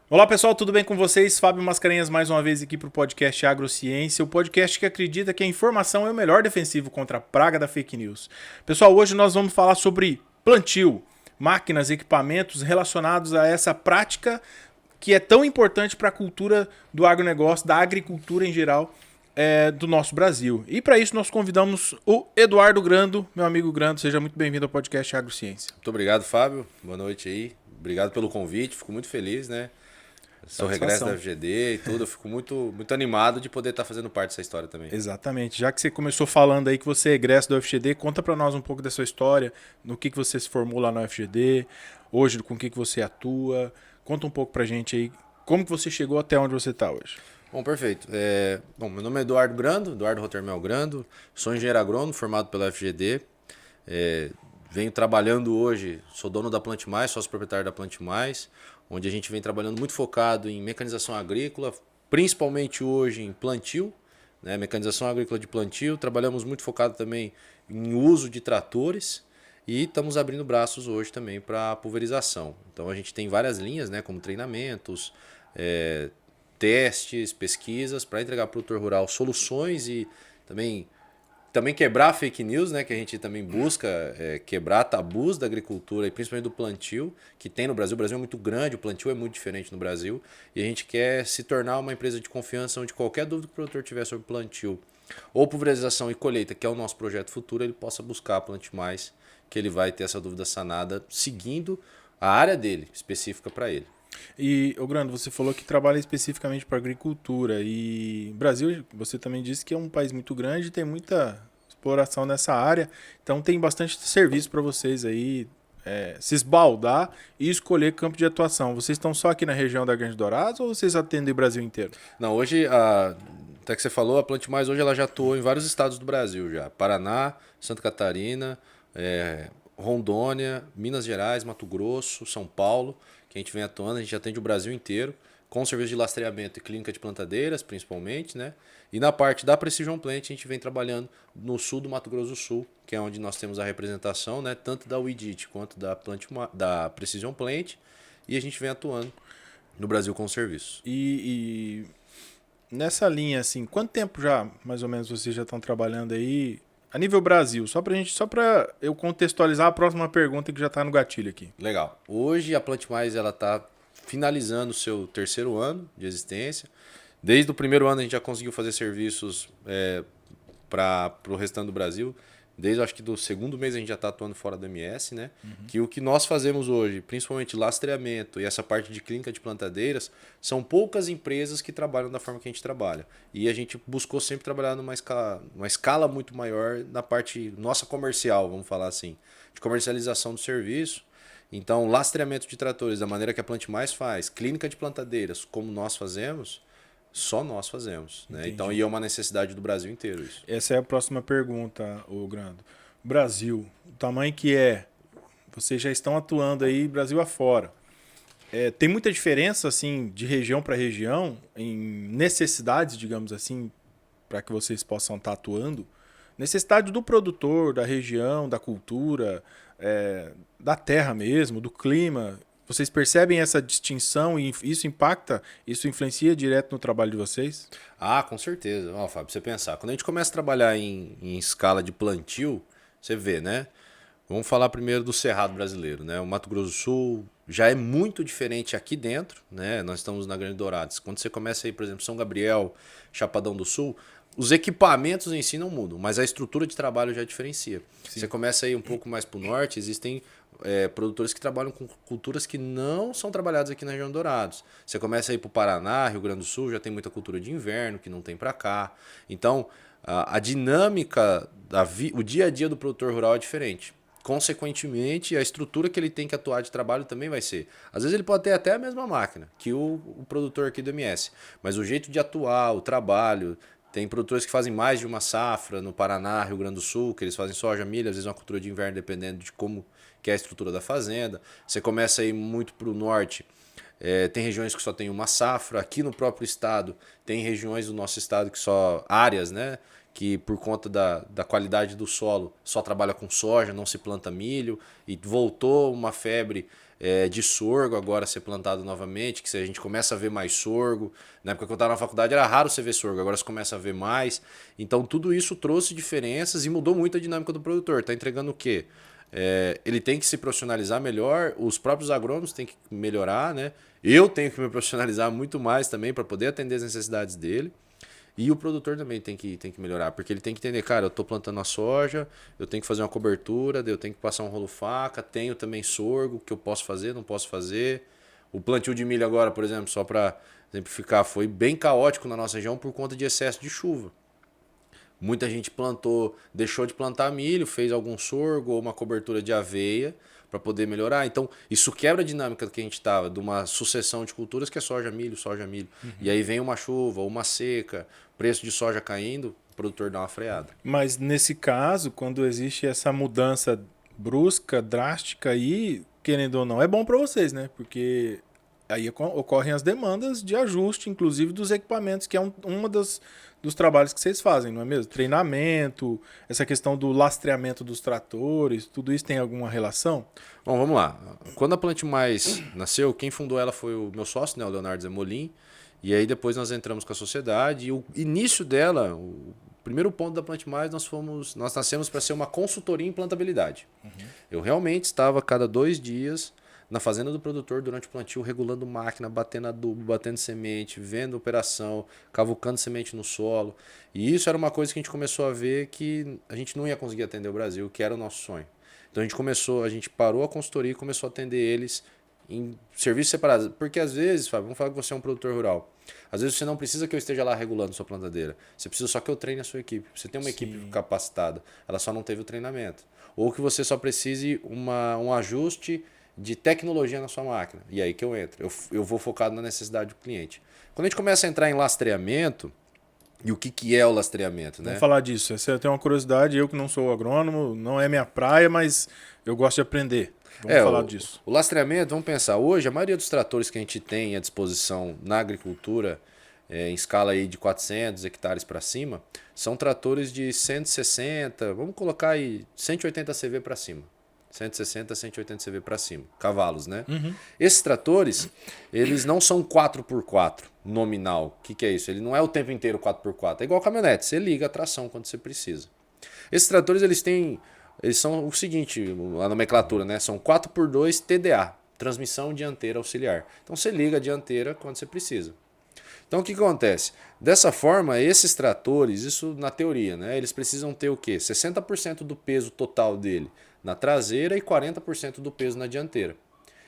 Olá pessoal, tudo bem com vocês? Fábio Mascarenhas mais uma vez aqui para o podcast Agrociência, o podcast que acredita que a informação é o melhor defensivo contra a praga da fake news. Pessoal, hoje nós vamos falar sobre plantio, máquinas, equipamentos relacionados a essa prática que é tão importante para a cultura do agronegócio, da agricultura em geral, do nosso Brasil. E para isso nós convidamos o Eduardo Grando, meu amigo Grando, seja muito bem-vindo ao podcast Agrociência. Muito obrigado, Fábio. Boa noite aí. Obrigado pelo convite. Fico muito feliz, né? Seu regresso da Satisfação. FGD e tudo. Eu fico muito animado de poder estar fazendo parte dessa história também. Exatamente. Já que você começou falando aí que você é egresso da UFGD, conta para nós um pouco da sua história, no que você se formou lá na UFGD, hoje com o que você atua. Conta um pouco pra gente aí como que você chegou até onde você está hoje. Bom, perfeito. Meu nome é Eduardo Grando, Eduardo Rotermel Grando. Sou engenheiro agrônomo formado pela FGD. Venho trabalhando hoje, sou dono da Plante Mais, sócio proprietário da Plante Mais, onde a gente vem trabalhando muito focado em mecanização agrícola, principalmente hoje em plantio, né? Mecanização agrícola de plantio. Trabalhamos muito focado também em uso de tratores e estamos abrindo braços hoje também para pulverização. Então a gente tem várias linhas, né, como treinamentos, testes, pesquisas para entregar para o produtor rural soluções e também quebrar fake news, né, que a gente também busca quebrar tabus da agricultura e principalmente do plantio, que tem no Brasil. O Brasil é muito grande, o plantio é muito diferente no Brasil, e a gente quer se tornar uma empresa de confiança onde qualquer dúvida que o produtor tiver sobre plantio ou pulverização e colheita, que é o nosso projeto futuro, ele possa buscar a Plante Mais, que ele vai ter essa dúvida sanada seguindo a área dele, específica para ele. E, ô Grando, você falou que trabalha especificamente para agricultura e Brasil, você também disse que é um país muito grande e tem muita exploração nessa área, então tem bastante serviço para vocês aí se esbaldar e escolher campo de atuação. Vocês estão só aqui na região da Grande Dourados ou vocês atendem o Brasil inteiro? Não, hoje, até que você falou, a Plante Mais hoje ela já atuou em vários estados do Brasil já. Paraná, Santa Catarina, Rondônia, Minas Gerais, Mato Grosso, São Paulo, que a gente vem atuando, a gente atende o Brasil inteiro, com serviço de lastreamento e clínica de plantadeiras, principalmente, né? E na parte da Precision Plant, a gente vem trabalhando no sul do Mato Grosso do Sul, que é onde nós temos a representação, né? Tanto da WIDIT quanto da Precision Plant, e a gente vem atuando no Brasil com o serviço. E nessa linha, assim, quanto tempo já, mais ou menos, vocês já estão trabalhando aí a nível Brasil? Só para eu contextualizar a próxima pergunta que já está no gatilho aqui. Legal. Hoje a Plante Mais ela está finalizando o seu terceiro ano de existência. Desde o primeiro ano a gente já conseguiu fazer serviços para o restante do Brasil. Desde acho que do segundo mês a gente já está atuando fora do MS, né? Que o que nós fazemos hoje, principalmente lastreamento e essa parte de clínica de plantadeiras, são poucas empresas que trabalham da forma que a gente trabalha. E a gente buscou sempre trabalhar numa escala muito maior na parte nossa comercial, vamos falar assim, de comercialização do serviço. Então, lastreamento de tratores, da maneira que a Plante Mais faz, clínica de plantadeiras, como nós fazemos, só nós fazemos, né? Então, e é uma necessidade do Brasil inteiro isso. Essa é a próxima pergunta, ô Grando. Brasil, o tamanho que é, vocês já estão atuando aí Brasil afora. Tem muita diferença, assim, de região para região, em necessidades, digamos assim, para que vocês possam estar atuando? Necessidade do produtor, da região, da cultura, da terra mesmo, do clima. Vocês percebem essa distinção e isso impacta, isso influencia direto no trabalho de vocês? Ah, com certeza. Ó, Fábio, você pensar, quando a gente começa a trabalhar em escala de plantio, você vê, né? Vamos falar primeiro do Cerrado brasileiro, né? O Mato Grosso do Sul já é muito diferente aqui dentro, né? Nós estamos na Grande Dourados. Quando você começa aí, por exemplo, São Gabriel, Chapadão do Sul, os equipamentos em si não mudam, mas a estrutura de trabalho já diferencia. Sim. Você começa aí um pouco mais para o norte, existem produtores que trabalham com culturas que não são trabalhadas aqui na região Dourados. Você começa aí para o Paraná, Rio Grande do Sul, já tem muita cultura de inverno que não tem para cá. Então, a dinâmica, o dia a dia do produtor rural é diferente. Consequentemente, a estrutura que ele tem que atuar de trabalho também vai ser. Às vezes ele pode ter até a mesma máquina que o produtor aqui do MS, mas o jeito de atuar, o trabalho. Tem produtores que fazem mais de uma safra no Paraná, Rio Grande do Sul, que eles fazem soja, milho, às vezes uma cultura de inverno, dependendo de como que é a estrutura da fazenda. Você começa a ir muito para o norte, Tem regiões que só tem uma safra. Aqui no próprio estado, tem regiões do nosso estado que só áreas, né? Que por conta da qualidade do solo só trabalha com soja, não se planta milho. E voltou uma febre de sorgo agora a ser plantado novamente, que se a gente começa a ver mais sorgo. Na época que eu estava na faculdade era raro você ver sorgo, agora você começa a ver mais. Então tudo isso trouxe diferenças e mudou muito a dinâmica do produtor. Está entregando o quê? Ele tem que se profissionalizar melhor, os próprios agrônomos têm que melhorar, né? Eu tenho que me profissionalizar muito mais também para poder atender as necessidades dele. E o produtor também tem que melhorar, porque ele tem que entender, cara, eu estou plantando a soja, eu tenho que fazer uma cobertura, eu tenho que passar um rolo faca, tenho também sorgo, que eu posso fazer, não posso fazer. O plantio de milho agora, por exemplo, só para exemplificar, foi bem caótico na nossa região por conta de excesso de chuva. Muita gente plantou, deixou de plantar milho, fez algum sorgo ou uma cobertura de aveia para poder melhorar. Então, isso quebra a dinâmica que a gente estava, de uma sucessão de culturas que é soja, milho, soja, milho. Uhum. E aí vem uma chuva ou uma seca, preço de soja caindo, o produtor dá uma freada. Mas nesse caso, quando existe essa mudança brusca, drástica aí, querendo ou não, é bom para vocês, né? Porque aí ocorrem as demandas de ajuste, inclusive dos equipamentos, que é uma dos trabalhos que vocês fazem, não é mesmo? Treinamento, essa questão do lastreamento dos tratores, tudo isso tem alguma relação? Bom, vamos lá. Quando a Plante Mais nasceu, quem fundou ela foi o meu sócio, né, o Leonardo Zemolin. E aí depois nós entramos com a sociedade. E o início dela, o primeiro ponto da Plante Mais, nós nascemos para ser uma consultoria em plantabilidade. Uhum. Eu realmente estava a cada 2 dias na fazenda do produtor durante o plantio, regulando máquina, batendo adubo, batendo semente, vendo operação, cavucando semente no solo. E isso era uma coisa que a gente começou a ver que a gente não ia conseguir atender o Brasil, que era o nosso sonho. Então a gente parou a consultoria e começou a atender eles em serviços separados. Porque às vezes, Fábio, vamos falar que você é um produtor rural. Às vezes você não precisa que eu esteja lá regulando sua plantadeira. Você precisa só que eu treine a sua equipe. Você tem uma equipe capacitada, ela só não teve o treinamento. Ou que você só precise um ajuste de tecnologia na sua máquina. E aí que eu entro. Eu vou focado na necessidade do cliente. Quando a gente começa a entrar em lastreamento, e o que é o lastreamento, né? Vamos falar disso. Eu tenho uma curiosidade, eu que não sou agrônomo, não é minha praia, mas eu gosto de aprender. Vamos falar disso. O lastreamento, vamos pensar, hoje a maioria dos tratores que a gente tem à disposição na agricultura, em escala aí de 400 hectares para cima, são tratores de 160, vamos colocar aí 180 CV para cima. 160, 180 CV para cima. Cavalos, né? Uhum. Esses tratores, eles não são 4x4 nominal. O que é isso? Ele não é o tempo inteiro 4x4. É igual caminhonete. Você liga a tração quando você precisa. Esses tratores, eles são o seguinte, a nomenclatura, né? São 4x2 TDA. Transmissão dianteira auxiliar. Então você liga a dianteira quando você precisa. Então o que acontece? Dessa forma, esses tratores, isso na teoria, né? Eles precisam ter o quê? 60% do peso total dele na traseira e 40% do peso na dianteira.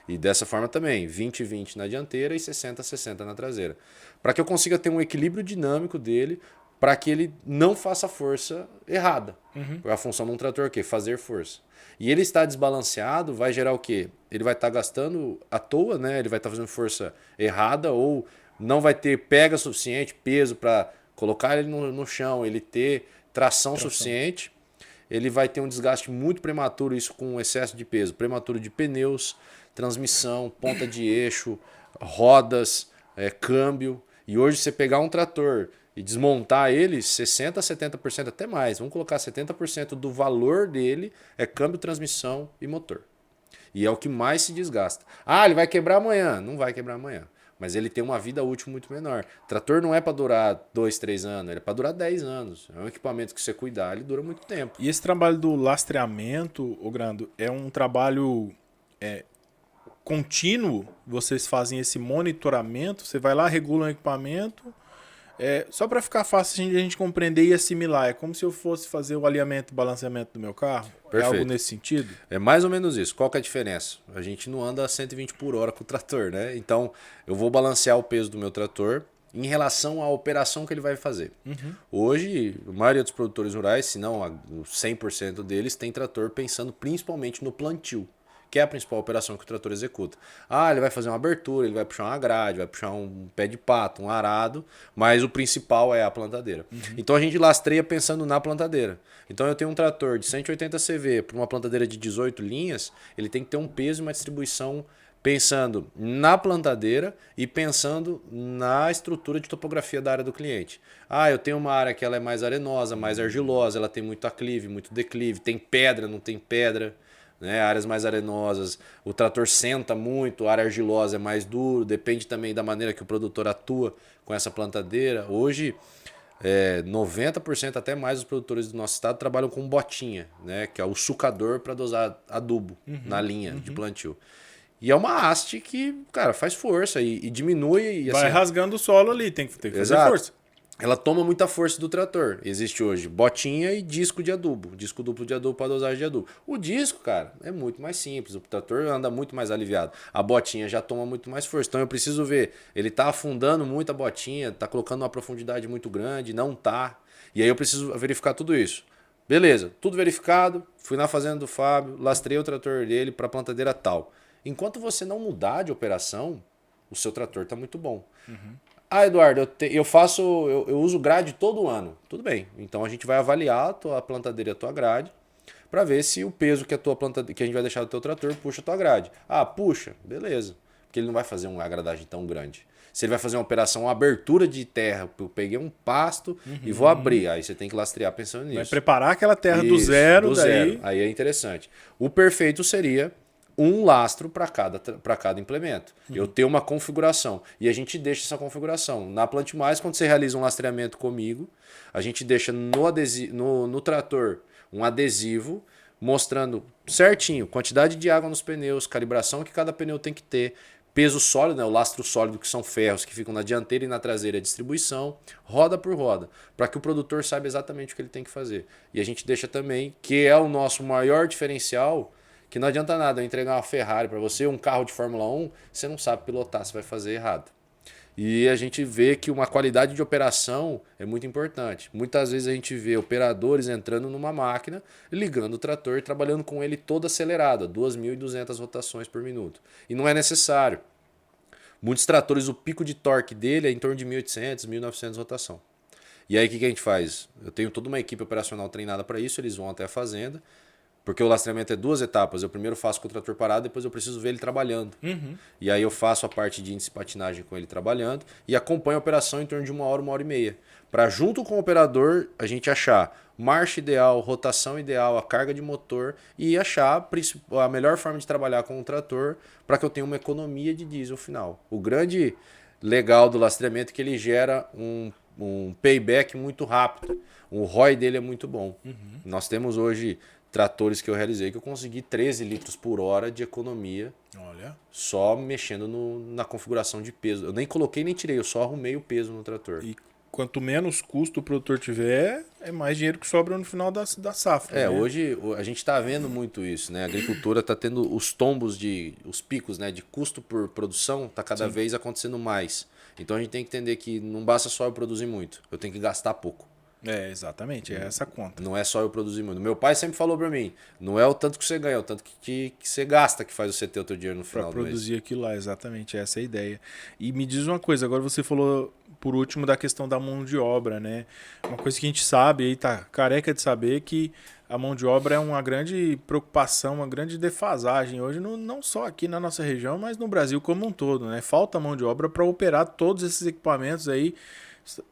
E dessa forma também, 20-20 na dianteira e 60-60 na traseira. Para que eu consiga ter um equilíbrio dinâmico dele, para que ele não faça força errada. Uhum. A função de um trator é o quê? Fazer força. E ele está desbalanceado, vai gerar o quê? Ele vai estar gastando à toa, né? Ele vai estar fazendo força errada ou não vai ter pega suficiente, peso para colocar ele no chão, ele ter tração suficiente. Ele vai ter um desgaste muito prematuro, isso com excesso de peso. Prematuro de pneus, transmissão, ponta de eixo, rodas, câmbio. E hoje você pegar um trator e desmontar ele, 60%, 70%, até mais. Vamos colocar 70% do valor dele é câmbio, transmissão e motor. E é o que mais se desgasta. Ah, ele vai quebrar amanhã. Não vai quebrar amanhã. Mas ele tem uma vida útil muito menor. Trator não é para durar 2, 3 anos, ele é para durar 10 anos. É um equipamento que você cuidar, ele dura muito tempo. E esse trabalho do lastreamento, Grando, é um trabalho contínuo? Vocês fazem esse monitoramento? Você vai lá, regula um equipamento? Só para ficar fácil de a gente compreender e assimilar. É como se eu fosse fazer o alinhamento e balanceamento do meu carro? Perfeito. É algo nesse sentido? É mais ou menos isso. Qual que é a diferença? A gente não anda a 120 por hora com o trator, né? Então, eu vou balancear o peso do meu trator em relação à operação que ele vai fazer. Uhum. Hoje, a maioria dos produtores rurais, se não 100% deles, tem trator pensando principalmente no plantio, que é a principal operação que o trator executa. Ah, ele vai fazer uma abertura, ele vai puxar uma grade, vai puxar um pé de pato, um arado, mas o principal é a plantadeira. Uhum. Então a gente lastreia pensando na plantadeira. Então eu tenho um trator de 180 CV para uma plantadeira de 18 linhas, ele tem que ter um peso e uma distribuição pensando na plantadeira e pensando na estrutura de topografia da área do cliente. Ah, eu tenho uma área que ela é mais arenosa, mais argilosa, ela tem muito aclive, muito declive, tem pedra, não tem pedra, né? Áreas mais arenosas, o trator senta muito, a área argilosa é mais duro, depende também da maneira que o produtor atua com essa plantadeira. Hoje, 90% até mais dos produtores do nosso estado trabalham com botinha, né? Que é o sucador para dosar adubo na linha de plantio. E é uma haste que, cara, faz força e diminui. E, Vai assim, rasgando o solo ali, tem que fazer exato. força. Ela toma muita força do trator. Existe hoje botinha e disco de adubo. Disco duplo de adubo para dosagem de adubo. O disco, cara, é muito mais simples. O trator anda muito mais aliviado. A botinha já toma muito mais força. Então eu preciso ver. Ele tá afundando muito a botinha, tá colocando uma profundidade muito grande, não tá. E aí eu preciso verificar tudo isso. Beleza, tudo verificado. Fui na fazenda do Fábio, lastrei o trator dele para plantadeira tal. Enquanto você não mudar de operação, o seu trator tá muito bom. Ah, Eduardo, eu uso grade todo ano. Tudo bem. Então a gente vai avaliar a tua plantadeira e a tua grade para ver se o peso que que a gente vai deixar do teu trator puxa a tua grade. Ah, puxa, beleza. Porque ele não vai fazer uma gradagem tão grande. Se ele vai fazer uma operação, uma abertura de terra, eu peguei um pasto e vou abrir. Aí você tem que lastrear pensando nisso. Vai preparar aquela terra do Isso, zero, do daí... zero. Aí é interessante. O perfeito seria um lastro para cada implemento. Eu tenho uma configuração e a gente deixa essa configuração. Na Plante Mais, quando você realiza um lastreamento comigo, a gente deixa no trator um adesivo mostrando certinho quantidade de água nos pneus, calibração que cada pneu tem que ter, peso sólido, né, o lastro sólido, que são ferros que ficam na dianteira e na traseira, a distribuição, roda por roda, para que o produtor saiba exatamente o que ele tem que fazer. E a gente deixa também, que é o nosso maior diferencial, que não adianta nada eu entregar uma Ferrari para você, um carro de Fórmula 1, você não sabe pilotar, você vai fazer errado. E a gente vê que uma qualidade de operação é muito importante. Muitas vezes a gente vê operadores entrando numa máquina, ligando o trator e trabalhando com ele todo acelerado, a 2.200 rotações por minuto. E não é necessário. Muitos tratores, o pico de torque dele é em torno de 1.800, 1.900 rotação. E aí o que a gente faz? Eu tenho toda uma equipe operacional treinada para isso, eles vão até a fazenda, porque o lastreamento é 2 etapas. Eu primeiro faço com o trator parado, depois eu preciso ver ele trabalhando. E aí eu faço a parte de índice de patinagem com ele trabalhando e acompanho a operação em torno de 1 hora e meia. Para junto com o operador a gente achar marcha ideal, rotação ideal, a carga de motor e achar a melhor forma de trabalhar com o trator para que eu tenha uma economia de diesel final. O grande legal do lastreamento é que ele gera um payback muito rápido. O ROI dele é muito bom. Nós temos hoje tratores que eu realizei que eu consegui 13 litros por hora de economia. Olha. Só mexendo na configuração de peso. Eu nem coloquei nem tirei, eu só arrumei o peso no trator. E quanto menos custo o produtor tiver, é mais dinheiro que sobra no final da safra. Né? Hoje a gente está vendo muito isso, né? A agricultura está tendo os tombos, os picos, né, de custo por produção, está cada vez acontecendo mais. Então a gente tem que entender que não basta só eu produzir muito, eu tenho que gastar pouco. Exatamente, é essa conta. Não é só eu produzir muito. Meu pai sempre falou para mim, não é o tanto que você ganha, é o tanto que você gasta que faz você ter o teu dinheiro no final do mês. Para produzir aquilo lá, exatamente, essa é a ideia. E me diz uma coisa, agora você falou por último da questão da mão de obra, né? Uma coisa que a gente sabe, aí tá careca de saber, que a mão de obra é uma grande preocupação, uma grande defasagem hoje, não só aqui na nossa região, mas no Brasil como um todo, né? Falta mão de obra para operar todos esses equipamentos aí.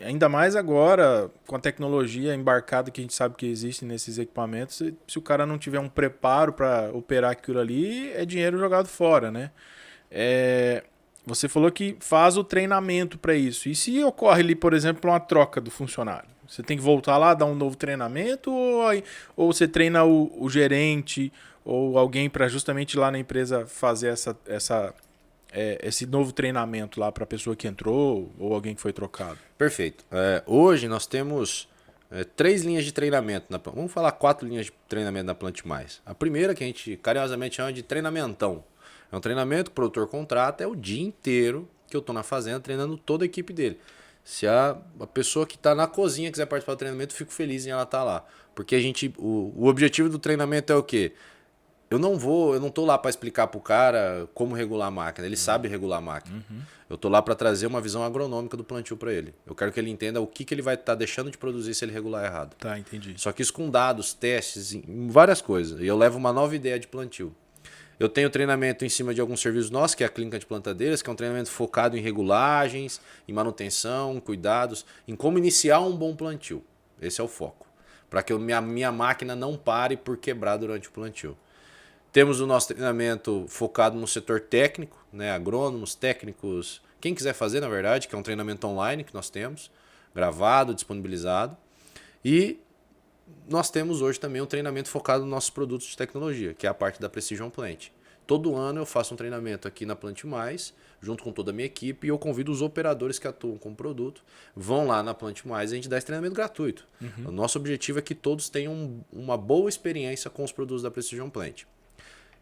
Ainda mais agora, com a tecnologia embarcada que a gente sabe que existe nesses equipamentos, se o cara não tiver um preparo para operar aquilo ali, é dinheiro jogado fora, né? Você falou que faz o treinamento para isso. E se ocorre ali, por exemplo, uma troca do funcionário? Você tem que voltar lá, dar um novo treinamento ou você treina o gerente ou alguém para justamente ir lá na empresa fazer esse novo treinamento lá para a pessoa que entrou ou alguém que foi trocado? Perfeito. Hoje nós temos 3 linhas de treinamento. Vamos falar 4 linhas de treinamento na Plante Mais. A primeira, que a gente carinhosamente chama de treinamentão. É um treinamento que o produtor contrata, é o dia inteiro que eu estou na fazenda treinando toda a equipe dele. Se a pessoa que está na cozinha quiser participar do treinamento, eu fico feliz em ela estar lá. Porque o objetivo do treinamento é o quê? Eu não tô lá para explicar pro cara como regular a máquina. Ele sabe regular a máquina. Eu tô lá para trazer uma visão agronômica do plantio para ele. Eu quero que ele entenda o que ele vai estar deixando de produzir se ele regular errado. Tá, entendi. Só que isso com dados, testes, várias coisas. E eu levo uma nova ideia de plantio. Eu tenho treinamento em cima de alguns serviços nossos, que é a Clínica de Plantadeiras, que é um treinamento focado em regulagens, em manutenção, cuidados, em como iniciar um bom plantio. Esse é o foco. Para que a minha máquina não pare por quebrar durante o plantio. Temos o nosso treinamento focado no setor técnico, né? Agrônomos, técnicos, quem quiser fazer, na verdade, que é um treinamento online que nós temos, gravado, disponibilizado. E nós temos hoje também um treinamento focado nos nossos produtos de tecnologia, que é a parte da Precision Plant. Todo ano eu faço um treinamento aqui na Plante Mais, junto com toda a minha equipe, e eu convido os operadores que atuam com o produto, vão lá na Plante Mais e a gente dá esse treinamento gratuito. O nosso objetivo é que todos tenham uma boa experiência com os produtos da Precision Plant.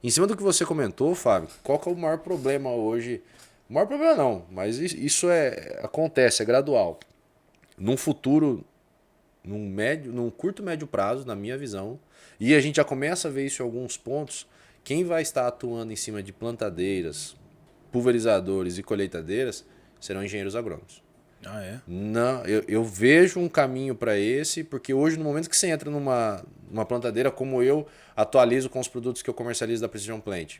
Em cima do que você comentou, Fábio, qual que é o maior problema hoje? O maior problema não, mas isso acontece, é gradual. Num futuro, num curto médio prazo, na minha visão, e a gente já começa a ver isso em alguns pontos, quem vai estar atuando em cima de plantadeiras, pulverizadores e colheitadeiras serão engenheiros agrônomos. Ah, é? Não, eu vejo um caminho para esse, porque hoje, no momento que você entra numa plantadeira, como eu atualizo com os produtos que eu comercializo da Precision Plant,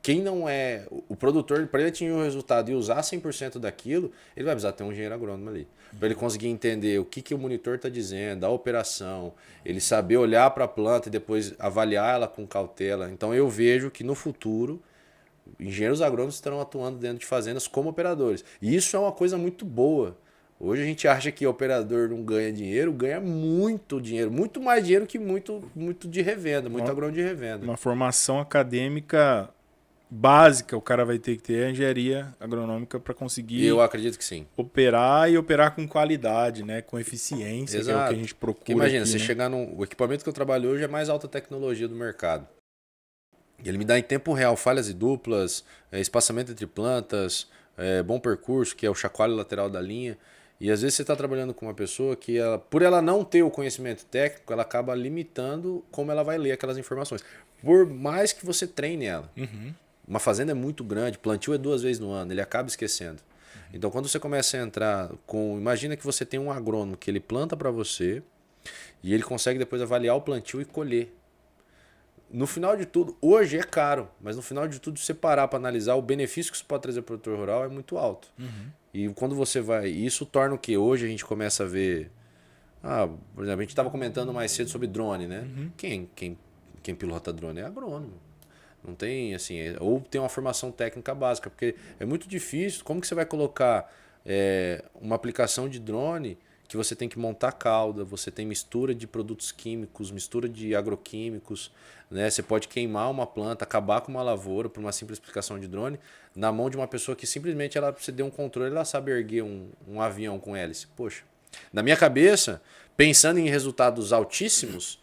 quem não é o produtor, para ele atingir o resultado e usar 100% daquilo, ele vai precisar ter um engenheiro agrônomo ali. Para ele conseguir entender o que o monitor está dizendo, a operação, ele saber olhar para a planta e depois avaliar ela com cautela. Então eu vejo que no futuro, engenheiros agrônomos estarão atuando dentro de fazendas como operadores. E isso é uma coisa muito boa. Hoje a gente acha que operador não ganha dinheiro, ganha muito dinheiro, muito mais dinheiro que muito de revenda, muito agrônomo de revenda. Uma formação acadêmica básica o cara vai ter que ter a engenharia agronômica para conseguir Eu acredito que sim. operar e operar com qualidade, né? Com eficiência, Exato. Que é o que a gente procura. Porque imagina, aqui, você né? chegar o equipamento que eu trabalho hoje é mais alta tecnologia do mercado. Ele me dá em tempo real falhas e duplas, espaçamento entre plantas, bom percurso, que é o chacoalho lateral da linha. E às vezes você está trabalhando com uma pessoa que, por ela não ter o conhecimento técnico, ela acaba limitando como ela vai ler aquelas informações. Por mais que você treine ela. Uma fazenda é muito grande, plantio é 2 vezes no ano, ele acaba esquecendo. Então quando você começa a entrar com... Imagina que você tem um agrônomo que ele planta para você e ele consegue depois avaliar o plantio e colher. No final de tudo, hoje é caro, mas no final de tudo, se você parar para analisar, o benefício que isso pode trazer para o produtor rural é muito alto. E quando você vai... Isso torna o que? Hoje a gente começa a ver... por exemplo, a gente estava comentando mais cedo sobre drone, né? Quem pilota drone é agrônomo. Não tem, assim... Ou tem uma formação técnica básica, porque é muito difícil. Como que você vai colocar uma aplicação de drone que você tem que montar cauda, você tem mistura de produtos químicos, mistura de agroquímicos, né? Você pode queimar uma planta, acabar com uma lavoura por uma simples aplicação de drone na mão de uma pessoa que simplesmente você deu um controle, ela sabe erguer um avião com hélice. Poxa, na minha cabeça, pensando em resultados altíssimos,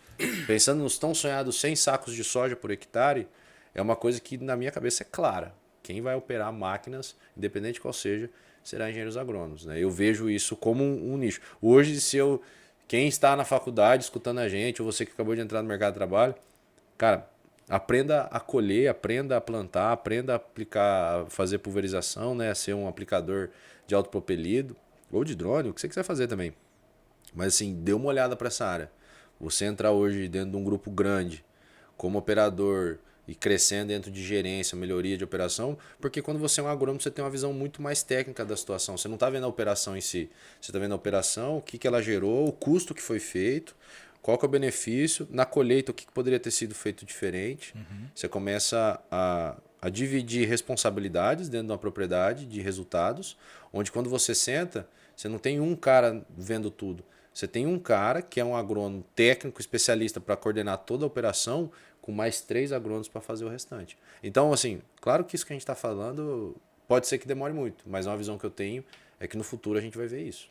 pensando nos tão sonhados 100 sacos de soja por hectare, é uma coisa que na minha cabeça é clara. Quem vai operar máquinas, independente qual seja, será engenheiros agrônomos, né? Eu vejo isso como um nicho. Hoje, quem está na faculdade escutando a gente, ou você que acabou de entrar no mercado de trabalho, cara, aprenda a colher, aprenda a plantar, aprenda a aplicar, fazer pulverização, né? Ser um aplicador de autopropelido ou de drone, o que você quiser fazer também. Mas assim, dê uma olhada para essa área. Você entrar hoje dentro de um grupo grande, como operador, e crescendo dentro de gerência, melhoria de operação, porque quando você é um agrônomo, você tem uma visão muito mais técnica da situação. Você não está vendo a operação em si, você está vendo a operação, o que ela gerou, o custo que foi feito, qual que é o benefício, na colheita, o que poderia ter sido feito diferente. Você começa a dividir responsabilidades dentro de uma propriedade de resultados, onde quando você senta, você não tem um cara vendo tudo. Você tem um cara que é um agrônomo técnico, especialista para coordenar toda a operação, com mais 3 agrônomos para fazer o restante. Então, assim, claro que isso que a gente está falando pode ser que demore muito, mas uma visão que eu tenho é que no futuro a gente vai ver isso.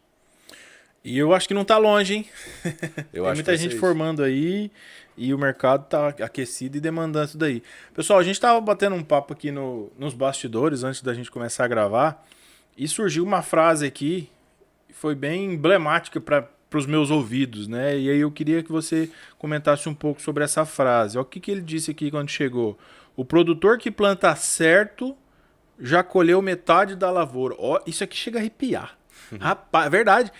E eu acho que não está longe, hein? Tem muita gente formando aí e o mercado está aquecido e demandando isso daí. Pessoal, a gente estava batendo um papo aqui nos bastidores antes da gente começar a gravar e surgiu uma frase aqui que foi bem emblemática para os meus ouvidos, né? E aí eu queria que você comentasse um pouco sobre essa frase. Olha o que ele disse aqui quando chegou. O produtor que planta certo já colheu metade da lavoura. Ó, isso aqui chega a arrepiar. Rapaz, é verdade.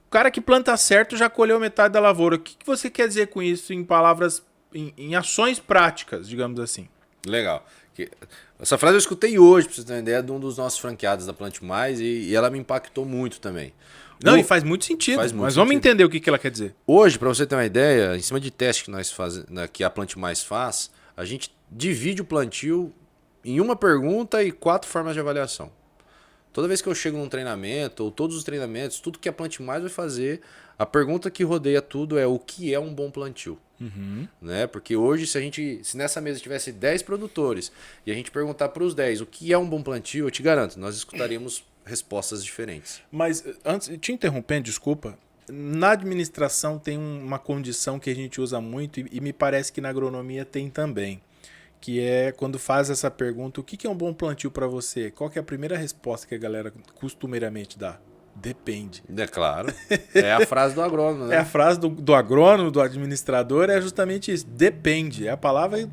O cara que planta certo já colheu metade da lavoura. O que você quer dizer com isso em palavras, em ações práticas, digamos assim? Legal. Essa frase eu escutei hoje, pra você ter uma ideia, de um dos nossos franqueados da Plante Mais e ela me impactou muito também. Não, e faz muito sentido. Mas vamos entender o que ela quer dizer. Hoje, para você ter uma ideia, em cima de teste que nós que a Plante Mais faz, a gente divide o plantio em uma pergunta e 4 formas de avaliação. Toda vez que eu chego num treinamento, ou todos os treinamentos, tudo que a Plante Mais vai fazer, a pergunta que rodeia tudo é o que é um bom plantio. Né? Porque hoje, se nessa mesa tivesse 10 produtores e a gente perguntar para os 10 o que é um bom plantio, eu te garanto, nós escutaríamos respostas diferentes. Mas, antes, te interrompendo, desculpa, na administração tem uma condição que a gente usa muito e me parece que na agronomia tem também, que é quando faz essa pergunta, o que é um bom plantio para você? Qual que é a primeira resposta que a galera costumeiramente dá? Depende. É claro. É a frase do agrônomo, né? É a frase do agrônomo, do administrador, é justamente isso. Depende. É a palavra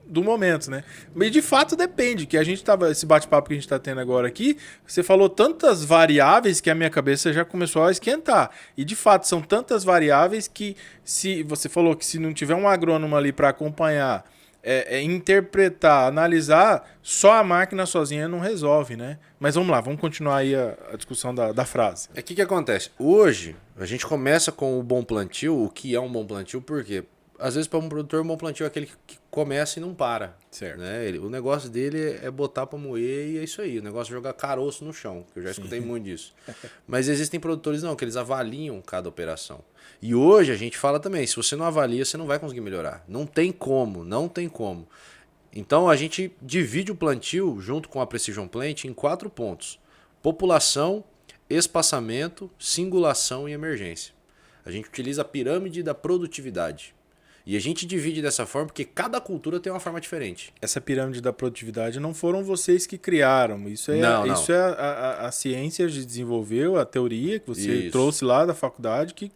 do momento, né? Mas de fato depende. Que a gente tava. Esse bate-papo que a gente está tendo agora aqui, você falou tantas variáveis que a minha cabeça já começou a esquentar. E de fato, são tantas variáveis que se você falou que se não tiver um agrônomo ali para acompanhar, interpretar, analisar, só a máquina sozinha não resolve, né? Mas vamos lá, vamos continuar aí a discussão da frase. O que acontece? Hoje, a gente começa com o bom plantio. O que é um bom plantio? Por quê? Às vezes, para um produtor, um bom plantio é aquele que começa e não para. Certo. Né? O negócio dele é botar para moer e é isso aí. O negócio é jogar caroço no chão, que eu já escutei muito disso. Mas existem produtores não, que eles avaliam cada operação. E hoje a gente fala também, se você não avalia, você não vai conseguir melhorar. Não tem como, não tem como. Então a gente divide o plantio, junto com a Precision Plant, em 4 pontos. População, espaçamento, singulação e emergência. A gente utiliza a pirâmide da produtividade. E a gente divide dessa forma porque cada cultura tem uma forma diferente. Essa pirâmide da produtividade não foram vocês que criaram. Isso é, Não. Isso é a ciência que desenvolveu, a teoria que você trouxe lá da faculdade. Que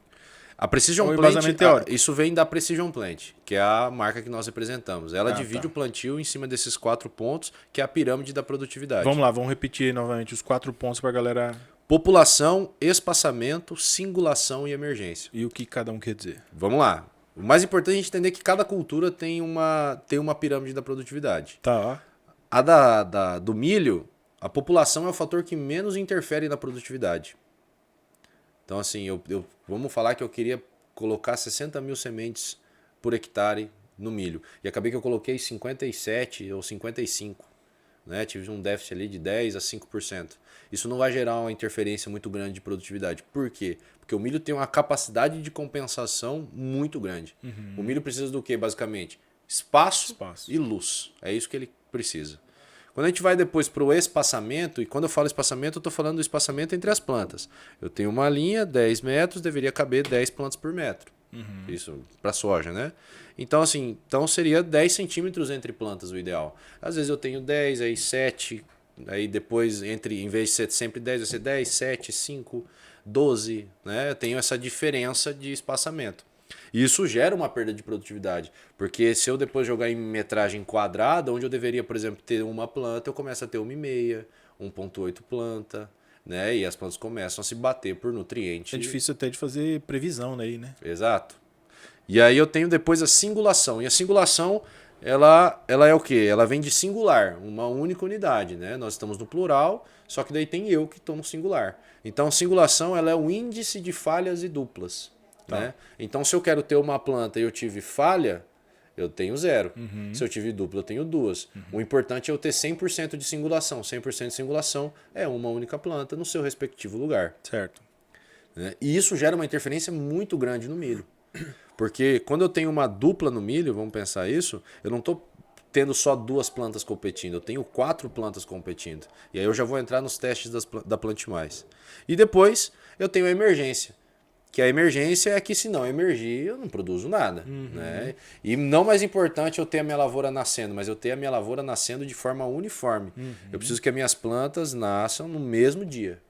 a Precision Plant, isso vem da Precision Plant, que é a marca que nós representamos. Ela divide o plantio em cima desses 4 pontos, que é a pirâmide da produtividade. Vamos lá, vamos repetir novamente os 4 pontos para a galera. População, espaçamento, singulação e emergência. E o que cada um quer dizer? Vamos lá. O mais importante é a gente entender que cada cultura tem uma pirâmide da produtividade. Tá. A do milho, a população é o fator que menos interfere na produtividade. Então, assim, vamos falar que eu queria colocar 60 mil sementes por hectare no milho. E acabei que eu coloquei 57 ou 55. Né? Tive um déficit ali de 10% a 5%. Isso não vai gerar uma interferência muito grande de produtividade. Por quê? Porque o milho tem uma capacidade de compensação muito grande. O milho precisa do quê, basicamente? Espaço e luz. É isso que ele precisa. Quando a gente vai depois para o espaçamento, e quando eu falo espaçamento, eu estou falando do espaçamento entre as plantas. Eu tenho uma linha, 10 metros, deveria caber 10 plantas por metro. Isso para soja, né? Então, assim, seria 10 centímetros entre plantas o ideal. Às vezes eu tenho 10, aí 7, aí depois, em vez de ser sempre 10, vai ser 10, 7, 5, 12, né? Eu tenho essa diferença de espaçamento. E isso gera uma perda de produtividade, porque se eu depois jogar em metragem quadrada, onde eu deveria, por exemplo, ter uma planta, eu começo a ter 1,5, 1,8 planta, né? E as plantas começam a se bater por nutriente. É difícil até de fazer previsão aí, né? Exato. E aí eu tenho depois a singulação. E a singulação, ela é o quê? Ela vem de singular, uma única unidade, né? Nós estamos no plural, só que daí tem eu que estou no singular. Então, singulação, ela é o índice de falhas e duplas. Tá. Né? Então, se eu quero ter uma planta e eu tive falha, eu tenho 0. Se eu tive dupla, eu tenho 2. O importante é eu ter 100% de singulação. 100% de singulação é uma única planta no seu respectivo lugar. Certo. Né? E isso gera uma interferência muito grande no milho. Porque quando eu tenho uma dupla no milho, vamos pensar isso, eu não estou tendo só 2 plantas competindo, eu tenho 4 plantas competindo. E aí eu já vou entrar nos testes da Plante Mais. E depois eu tenho a emergência. Que a emergência é que se não emergir, eu não produzo nada. Né? E não mais importante eu ter a minha lavoura nascendo, mas eu ter a minha lavoura nascendo de forma uniforme. Eu preciso que as minhas plantas nasçam no mesmo dia.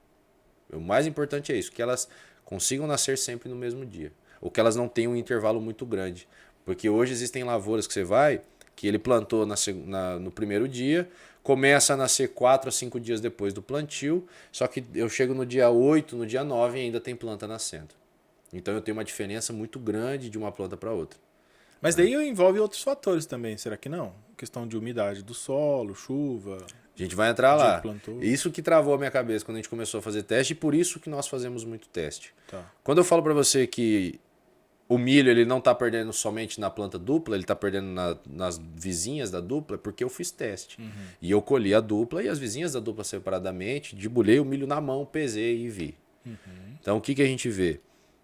O mais importante é isso, que elas consigam nascer sempre no mesmo dia. Ou que elas não tenham um intervalo muito grande. Porque hoje existem lavouras que você vai, que ele plantou no primeiro dia, começa a nascer 4 a 5 dias depois do plantio, só que eu chego no dia 8, no dia 9 e ainda tem planta nascendo. Então eu tenho uma diferença muito grande de uma planta para outra. Mas daí envolve outros fatores também, será que não? Questão de umidade do solo, chuva. A gente vai entrar lá. Plantou. Isso que travou a minha cabeça quando a gente começou a fazer teste e por isso que nós fazemos muito teste. Tá. Quando eu falo para você que o milho ele não está perdendo somente na planta dupla, ele está perdendo nas vizinhas da dupla, é porque eu fiz teste. E eu colhi a dupla e as vizinhas da dupla separadamente, debulhei o milho na mão, pesei e vi. Então o que a gente vê?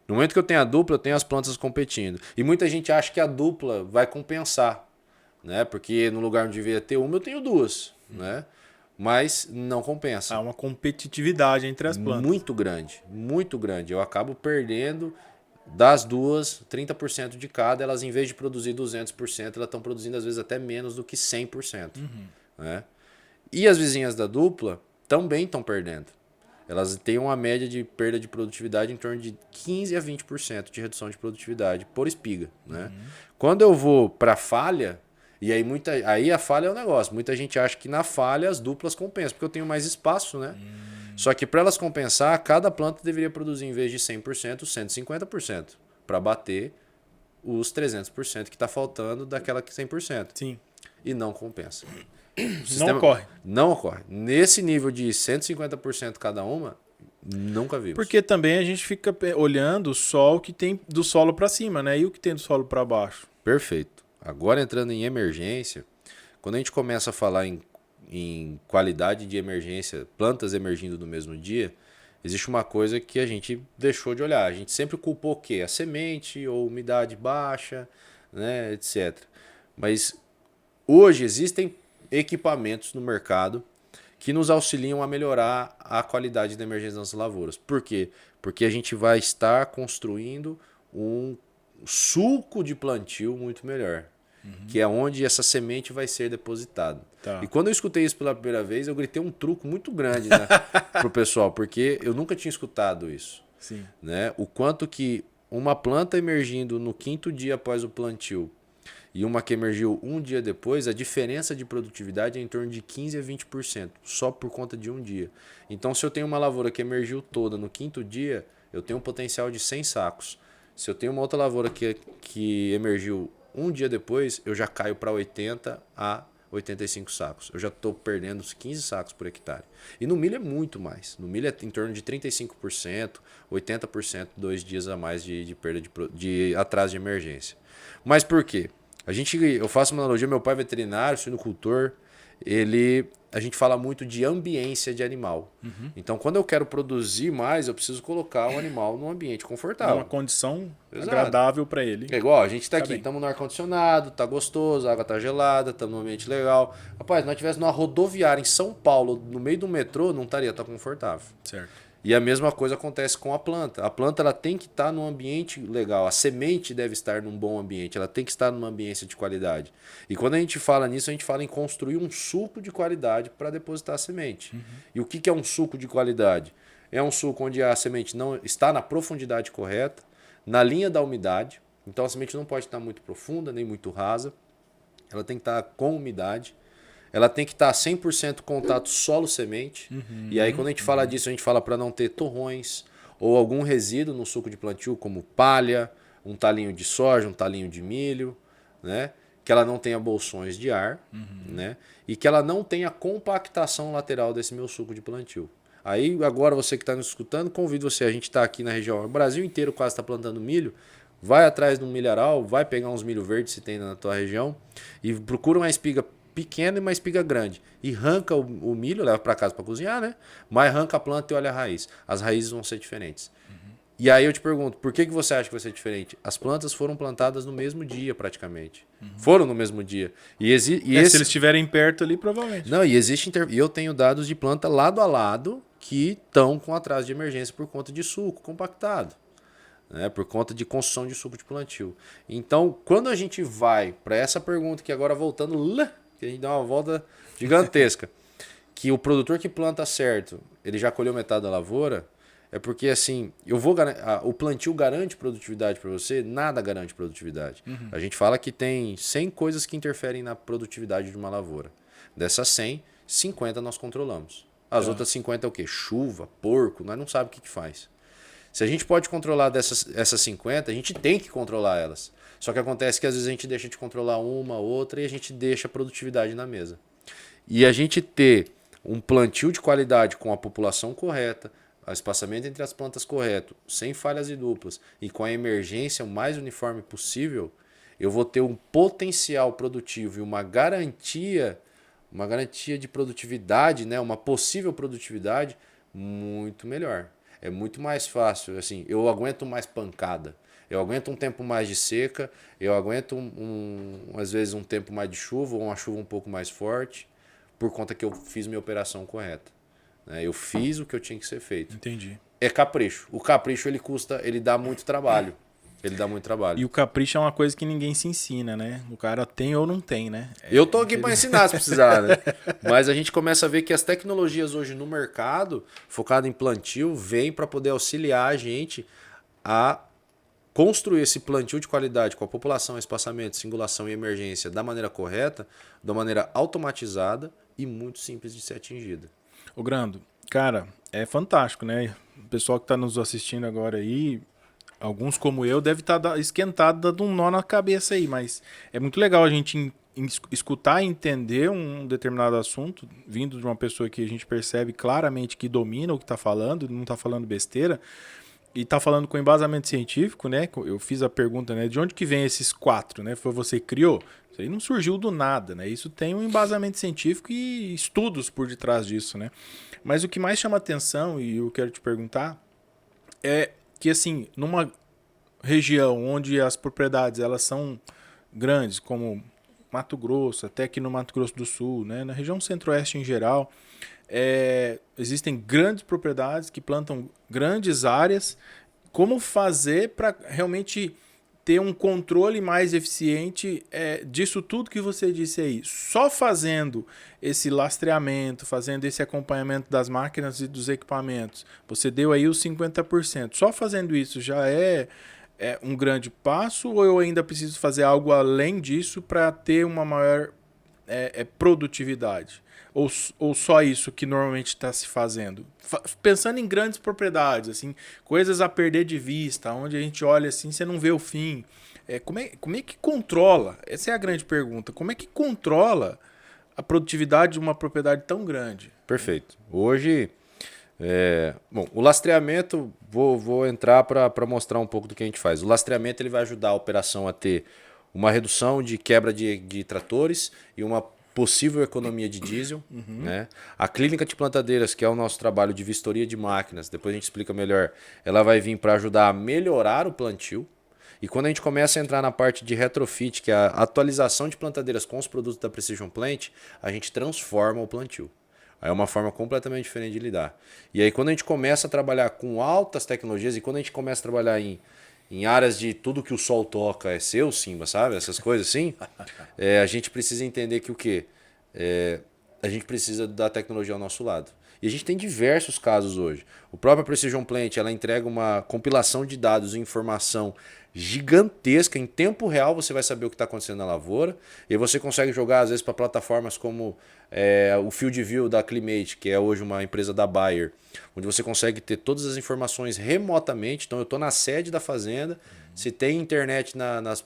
No momento que eu tenho a dupla, eu tenho as plantas competindo. E muita gente acha que a dupla vai compensar, né? Porque no lugar onde devia ter uma, eu tenho duas, né? Mas não compensa. Há uma competitividade entre as plantas. Muito grande, muito grande. Eu acabo perdendo das duas, 30% de cada. Elas, em vez de produzir 200%, elas estão produzindo às vezes até menos do que 100%. Né? E as vizinhas da dupla também estão perdendo. Elas têm uma média de perda de produtividade em torno de 15% a 20% de redução de produtividade por espiga. Né? Quando eu vou para falha, e aí a falha é um negócio. Muita gente acha que na falha as duplas compensam, porque eu tenho mais espaço. Né? Só que para elas compensar, cada planta deveria produzir, em vez de 100%, 150%, para bater os 300% que está faltando daquela que 100%. Sim. E não compensa. Não ocorre. Não ocorre. Nesse nível de 150% cada uma, nunca vimos. Porque também a gente fica olhando só o que tem do solo para cima, né? E o que tem do solo para baixo. Perfeito. Agora entrando em emergência, quando a gente começa a falar em qualidade de emergência, plantas emergindo no mesmo dia, existe uma coisa que a gente deixou de olhar. A gente sempre culpou o quê? A semente ou umidade baixa, né, etc. Mas hoje existem equipamentos no mercado que nos auxiliam a melhorar a qualidade da emergência das lavouras. Por quê? Porque a gente vai estar construindo um sulco de plantio muito melhor, que é onde essa semente vai ser depositada. Tá. E quando eu escutei isso pela primeira vez, eu gritei um truco muito grande, né, pro pessoal, porque eu nunca tinha escutado isso. Sim. Né? O quanto que uma planta emergindo no 5º dia após o plantio e uma que emergiu um dia depois, a diferença de produtividade é em torno de 15% a 20%, só por conta de um dia. Então, se eu tenho uma lavoura que emergiu toda no 5º dia, eu tenho um potencial de 100 sacos. Se eu tenho uma outra lavoura que emergiu um dia depois, eu já caio para 80 a 85 sacos. Eu já estou perdendo uns 15 sacos por hectare. E no milho é muito mais. No milho é em torno de 35%, 80%, 2 dias a mais de perda de atraso de emergência. Mas por quê? Eu faço uma analogia, meu pai é veterinário, suinocultor, a gente fala muito de ambiência de animal. Então, quando eu quero produzir mais, eu preciso colocar o animal num ambiente confortável. Uma condição Exato. agradável para ele. É igual, a gente está Tá aqui, bem. estamos no ar-condicionado, tá gostoso, a água tá gelada, estamos num ambiente legal. Rapaz, se nós estivéssemos numa rodoviária em São Paulo, no meio do metrô, não estaria tão confortável. Certo. E a mesma coisa acontece com a planta. A planta ela tem que estar num ambiente legal. A semente deve estar num bom ambiente. Ela tem que estar numa ambiência de qualidade. E quando a gente fala nisso, a gente fala em construir um suco de qualidade para depositar a semente. E o que é um suco de qualidade? É um suco onde a semente não está na profundidade correta, na linha da umidade. Então a semente não pode estar muito profunda nem muito rasa. Ela tem que estar com umidade. Ela tem que estar 100% contato solo-semente. E aí, quando a gente fala disso, a gente fala para não ter torrões ou algum resíduo no suco de plantio, como palha, um talinho de soja, um talinho de milho, né? Que ela não tenha bolsões de ar, né? E que ela não tenha compactação lateral desse meu suco de plantio. Aí, agora, você que está nos escutando, convido você. A gente está aqui na região, o Brasil inteiro quase está plantando milho. Vai atrás de um milharal, vai pegar uns milho verdes se tem na tua região e procura uma espiga pequena e uma espiga grande. E arranca o milho, leva para casa para cozinhar, né? Mas arranca a planta e olha a raiz. As raízes vão ser diferentes. E aí eu te pergunto, por que você acha que vai ser diferente? As plantas foram plantadas no mesmo dia, praticamente. Foram no mesmo dia. Se eles estiverem perto ali, provavelmente. Não, e existe e eu tenho dados de planta lado a lado que estão com atraso de emergência por conta de suco compactado. Né, por conta de construção de suco de plantio. Então, quando a gente vai para essa pergunta, que agora voltando lá, que a gente dá uma volta gigantesca, que o produtor que planta certo, ele já colheu metade da lavoura, é porque assim, o plantio garante produtividade para você? Nada garante produtividade. A gente fala que tem 100 coisas que interferem na produtividade de uma lavoura. Dessas 100, 50 nós controlamos. As outras 50 é o quê? Chuva, porco, nós não sabemos o que faz. Se a gente pode controlar essas 50, a gente tem que controlar elas. Só que acontece que às vezes a gente deixa de controlar uma, outra e a gente deixa a produtividade na mesa. E a gente ter um plantio de qualidade com a população correta, o espaçamento entre as plantas correto, sem falhas e duplas e com a emergência o mais uniforme possível, eu vou ter um potencial produtivo e uma garantia de produtividade, né, uma possível produtividade muito melhor. É muito mais fácil, assim, eu aguento mais pancada, eu aguento um tempo mais de seca, eu aguento às vezes um tempo mais de chuva ou uma chuva um pouco mais forte, por conta que eu fiz minha operação correta. Eu fiz o que eu tinha que ser feito. Entendi. É capricho. O capricho ele dá muito trabalho. Ele dá muito trabalho. E o capricho é uma coisa que ninguém se ensina, né? O cara tem ou não tem, né? Eu tô aqui para ensinar se precisar, né? Mas a gente começa a ver que as tecnologias hoje no mercado, focado em plantio, vêm para poder auxiliar a gente a construir esse plantio de qualidade com a população, espaçamento, singulação e emergência da maneira correta, da maneira automatizada e muito simples de ser atingida. Ô Grando, cara, é fantástico, né? O pessoal que está nos assistindo agora aí, alguns como eu, deve estar esquentado, dando um nó na cabeça aí, mas é muito legal a gente escutar e entender um determinado assunto, vindo de uma pessoa que a gente percebe claramente que domina o que está falando, não está falando besteira, e está falando com embasamento científico, né? Eu fiz a pergunta, né? De onde que vem esses 4, né? Foi você que criou? Isso aí não surgiu do nada, né? Isso tem um embasamento científico e estudos por detrás disso, né? Mas o que mais chama atenção, e eu quero te perguntar, é que, assim, numa região onde as propriedades elas são grandes, como Mato Grosso, até aqui no Mato Grosso do Sul, né? Na região centro-oeste em geral, existem grandes propriedades que plantam grandes áreas. Como fazer para realmente ter um controle mais eficiente disso tudo que você disse aí? Só fazendo esse lastreamento, fazendo esse acompanhamento das máquinas e dos equipamentos, você deu aí os 50%. Só fazendo isso já é um grande passo, ou eu ainda preciso fazer algo além disso para ter uma maior produtividade? Ou só isso que normalmente está se fazendo? Pensando em grandes propriedades, assim, coisas a perder de vista, onde a gente olha assim, você não vê o fim. Como é que controla? Essa é a grande pergunta. Como é que controla a produtividade de uma propriedade tão grande? Perfeito. Hoje, o lastreamento, vou entrar para mostrar um pouco do que a gente faz. O lastreamento ele vai ajudar a operação a ter uma redução de quebra de tratores e uma possível economia de diesel. Né? A clínica de plantadeiras, que é o nosso trabalho de vistoria de máquinas, depois a gente explica melhor, ela vai vir para ajudar a melhorar o plantio. E quando a gente começa a entrar na parte de retrofit, que é a atualização de plantadeiras com os produtos da Precision Plant, a gente transforma o plantio. Aí é uma forma completamente diferente de lidar. E aí quando a gente começa a trabalhar com altas tecnologias e quando a gente começa a trabalhar em áreas de tudo que o sol toca é seu, Simba, sabe? Essas coisas assim. A gente precisa entender que o quê? A gente precisa da tecnologia ao nosso lado. E a gente tem diversos casos hoje. O próprio Precision Plant, ela entrega uma compilação de dados e informação gigantesca. Em tempo real você vai saber o que está acontecendo na lavoura. E você consegue jogar, às vezes, para plataformas como o Field View da Climate, que é hoje uma empresa da Bayer, onde você consegue ter todas as informações remotamente. Então eu estou na sede da fazenda, se tem internet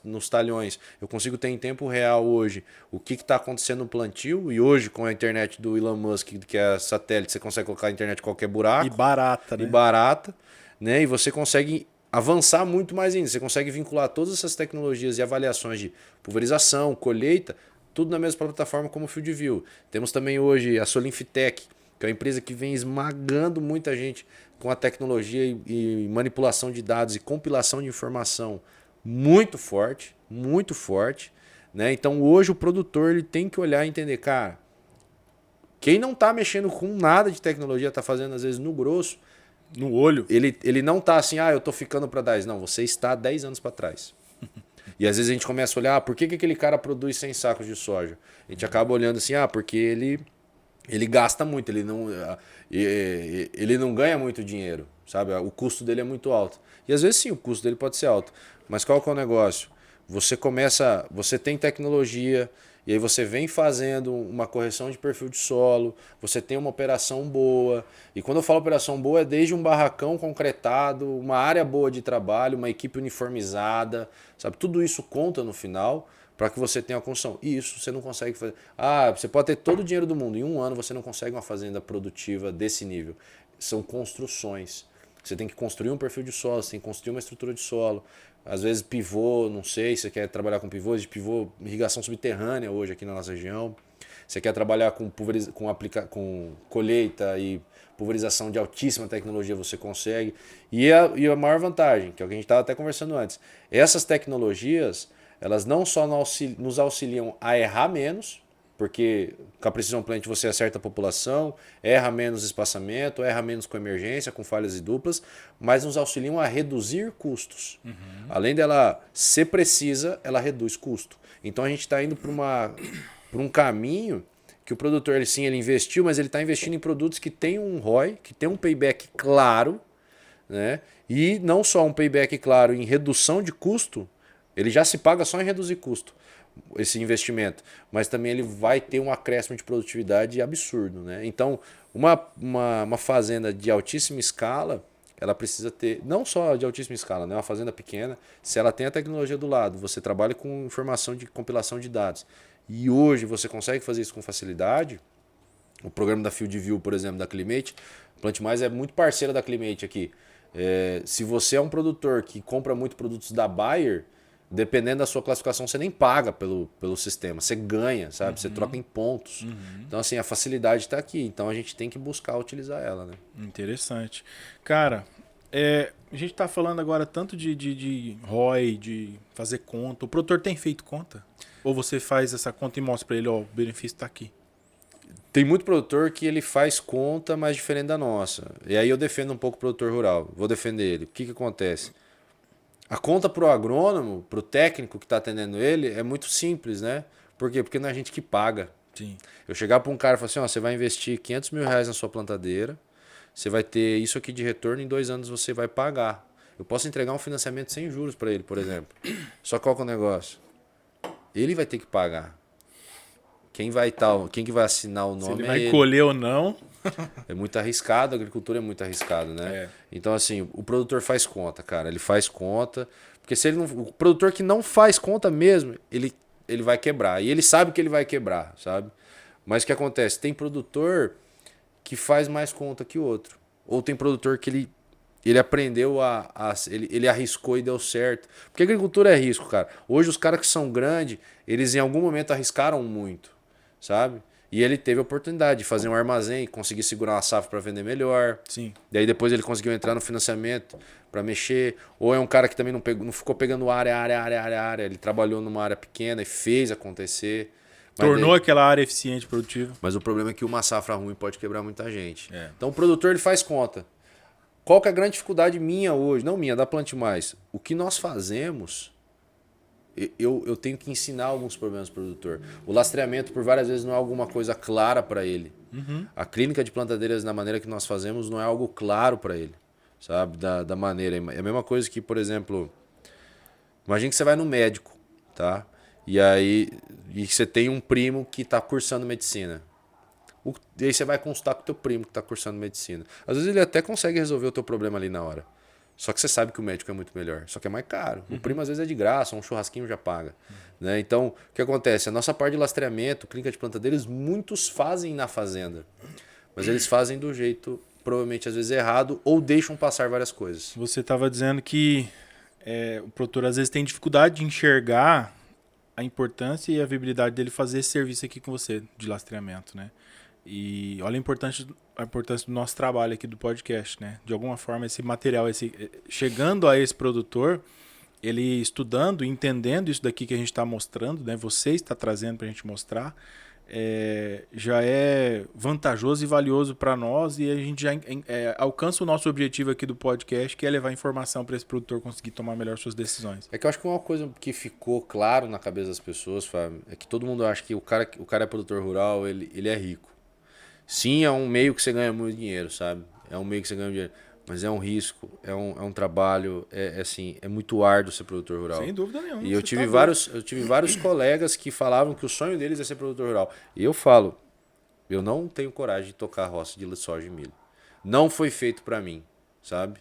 nos talhões, eu consigo ter em tempo real hoje o que está acontecendo no plantio. E hoje com a internet do Elon Musk, que é satélite, você consegue colocar a internet em qualquer buraco. E barata, né? E barata, né? E você consegue avançar muito mais ainda. Você consegue vincular todas essas tecnologias e avaliações de pulverização, colheita, tudo na mesma plataforma como o Field View. Temos também hoje a Solinfitec, que é uma empresa que vem esmagando muita gente com a tecnologia e manipulação de dados e compilação de informação muito forte, né? Então hoje o produtor ele tem que olhar e entender, cara, quem não está mexendo com nada de tecnologia, está fazendo às vezes no grosso, no olho, ele não está assim, eu estou ficando para 10. Não, você está 10 anos para trás. E às vezes a gente começa a olhar, por que aquele cara produz 100 sacos de soja? A gente acaba olhando assim, porque ele gasta muito, ele não ganha muito dinheiro, sabe? O custo dele é muito alto. E às vezes sim, o custo dele pode ser alto. Mas qual que é o negócio? Você tem tecnologia E aí você vem fazendo uma correção de perfil de solo, você tem uma operação boa. E quando eu falo operação boa, é desde um barracão concretado, uma área boa de trabalho, uma equipe uniformizada, sabe? Tudo isso conta no final para que você tenha a construção. E isso você não consegue fazer. Você pode ter todo o dinheiro do mundo, em um ano você não consegue uma fazenda produtiva desse nível. São construções. Você tem que construir um perfil de solo, você tem que construir uma estrutura de solo. Às vezes pivô, não sei, você quer trabalhar com pivôs de pivô, irrigação subterrânea hoje aqui na nossa região. Você quer trabalhar com colheita e pulverização de altíssima tecnologia, você consegue. E a maior vantagem, que é o que a gente estava até conversando antes, essas tecnologias, elas não só nos auxiliam a errar menos, porque com a Precision Plant você acerta a população, erra menos espaçamento, erra menos com emergência, com falhas e duplas, mas nos auxiliam a reduzir custos. Além dela ser precisa, ela reduz custo. Então a gente está indo para um caminho que o produtor ele investiu, mas ele está investindo em produtos que têm um ROI, que tem um payback claro, né? E não só um payback claro em redução de custo, ele já se paga só em reduzir custo, esse investimento, mas também ele vai ter um acréscimo de produtividade absurdo, né? Então, uma fazenda de altíssima escala, ela precisa ter, não só de altíssima escala, né? Uma fazenda pequena, se ela tem a tecnologia do lado, você trabalha com informação de compilação de dados, e hoje você consegue fazer isso com facilidade. O programa da FieldView, por exemplo, da Climate, Plant Mais é muito parceira da Climate aqui. Se você é um produtor que compra muito produtos da Bayer, dependendo da sua classificação, você nem paga pelo sistema, você ganha, sabe? Você troca em pontos. Então, assim, a facilidade está aqui. Então, a gente tem que buscar utilizar ela, né? Interessante. Cara, a gente está falando agora tanto de ROI, de fazer conta. O produtor tem feito conta? Ou você faz essa conta e mostra para ele, ó, o benefício está aqui? Tem muito produtor que ele faz conta, mas diferente da nossa. E aí eu defendo um pouco o produtor rural. Vou defender ele. O que acontece? A conta para o agrônomo, para o técnico que está atendendo ele, é muito simples, né? Por quê? Porque não é a gente que paga. Sim. Eu chegar para um cara e falar assim, ó, você vai investir R$500 mil na sua plantadeira, você vai ter isso aqui de retorno, em 2 anos você vai pagar. Eu posso entregar um financiamento sem juros para ele, por exemplo. Só qual que é o negócio? Ele vai ter que pagar. Quem que vai assinar o nome? Se ele vai colher ou não. É muito arriscado, a agricultura é muito arriscado, né? Então, assim, o produtor faz conta, cara. Ele faz conta. Porque se ele não. O produtor que não faz conta mesmo, ele vai quebrar. E ele sabe que ele vai quebrar, sabe? Mas o que acontece? Tem produtor que faz mais conta que outro. Ou tem produtor que ele aprendeu ele arriscou e deu certo. Porque a agricultura é risco, cara. Hoje os caras que são grandes, eles em algum momento arriscaram muito, sabe? E ele teve a oportunidade de fazer um armazém, conseguir segurar uma safra para vender melhor. Sim. Daí depois ele conseguiu entrar no financiamento para mexer. Ou é um cara que também não ficou pegando área. Ele trabalhou numa área pequena e fez acontecer. Tornou aquela área eficiente, produtiva. Mas o problema é que uma safra ruim pode quebrar muita gente. Então o produtor ele faz conta. Qual que é a grande dificuldade minha hoje? Não minha, da Plant Mais. O que nós fazemos, eu tenho que ensinar alguns problemas para o produtor. O lastreamento, por várias vezes, não é alguma coisa clara para ele. A clínica de plantadeiras, na maneira que nós fazemos, não é algo claro para ele. Sabe? Da maneira. É a mesma coisa que, por exemplo, imagine que você vai no médico, tá? E você tem um primo que está cursando medicina. E aí você vai consultar com o teu primo que está cursando medicina. Às vezes ele até consegue resolver o teu problema ali na hora. Só que você sabe que o médico é muito melhor. Só que é mais caro. O primo às vezes é de graça, um churrasquinho já paga. Né? Então, o que acontece? A nossa parte de lastreamento, clínica de plantadeiras, muitos fazem na fazenda. Mas eles fazem do jeito, provavelmente às vezes errado, ou deixam passar várias coisas. Você estava dizendo que o produtor às vezes tem dificuldade de enxergar a importância e a viabilidade dele fazer esse serviço aqui com você, de lastreamento, né? E olha a importância do nosso trabalho aqui do podcast, né? De alguma forma, esse material, chegando a esse produtor, ele estudando, entendendo isso daqui que a gente está mostrando, né? Você está trazendo para a gente mostrar, já é vantajoso e valioso para nós, e a gente já alcança o nosso objetivo aqui do podcast, que é levar informação para esse produtor conseguir tomar melhor suas decisões. É que eu acho que uma coisa que ficou claro na cabeça das pessoas, Fábio, é que todo mundo acha que o cara é produtor rural, ele é rico. Sim, é um meio que você ganha muito dinheiro, sabe? É um meio que você ganha dinheiro. mas é um risco, é um trabalho, assim, é muito árduo ser produtor rural. Sem dúvida nenhuma. E eu tive vários colegas que falavam que o sonho deles é ser produtor rural. E eu falo, eu não tenho coragem de tocar roça de soja e milho. Não foi feito para mim, sabe?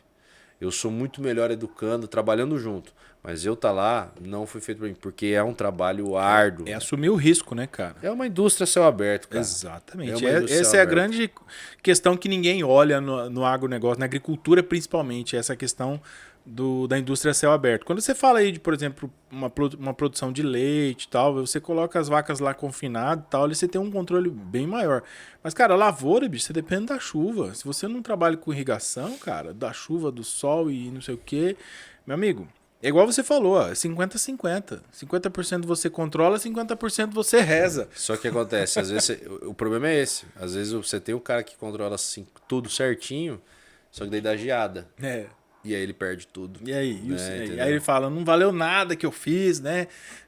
Eu sou muito melhor educando, trabalhando junto. Mas eu tá lá, não foi feito para mim, porque é um trabalho árduo. É assumir o risco, né, cara? É uma indústria a céu aberto, cara. Exatamente. Essa é a grande questão que ninguém olha no agronegócio, na agricultura principalmente, essa questão da indústria a céu aberto. Quando você fala aí de, por exemplo, uma produção de leite e tal, você coloca as vacas lá confinadas e tal, ali você tem um controle bem maior. Mas, cara, a lavoura, bicho, você depende da chuva. Se você não trabalha com irrigação, cara, da chuva, do sol e não sei o quê, meu amigo, é igual você falou, ó, 50-50. 50% você controla, 50% você reza. Só que acontece, às vezes o problema é esse. Às vezes você tem um cara que controla assim, tudo certinho, só que daí dá geada. É. E aí ele perde tudo. E aí? Né? Aí ele fala, não valeu nada que eu fiz, né?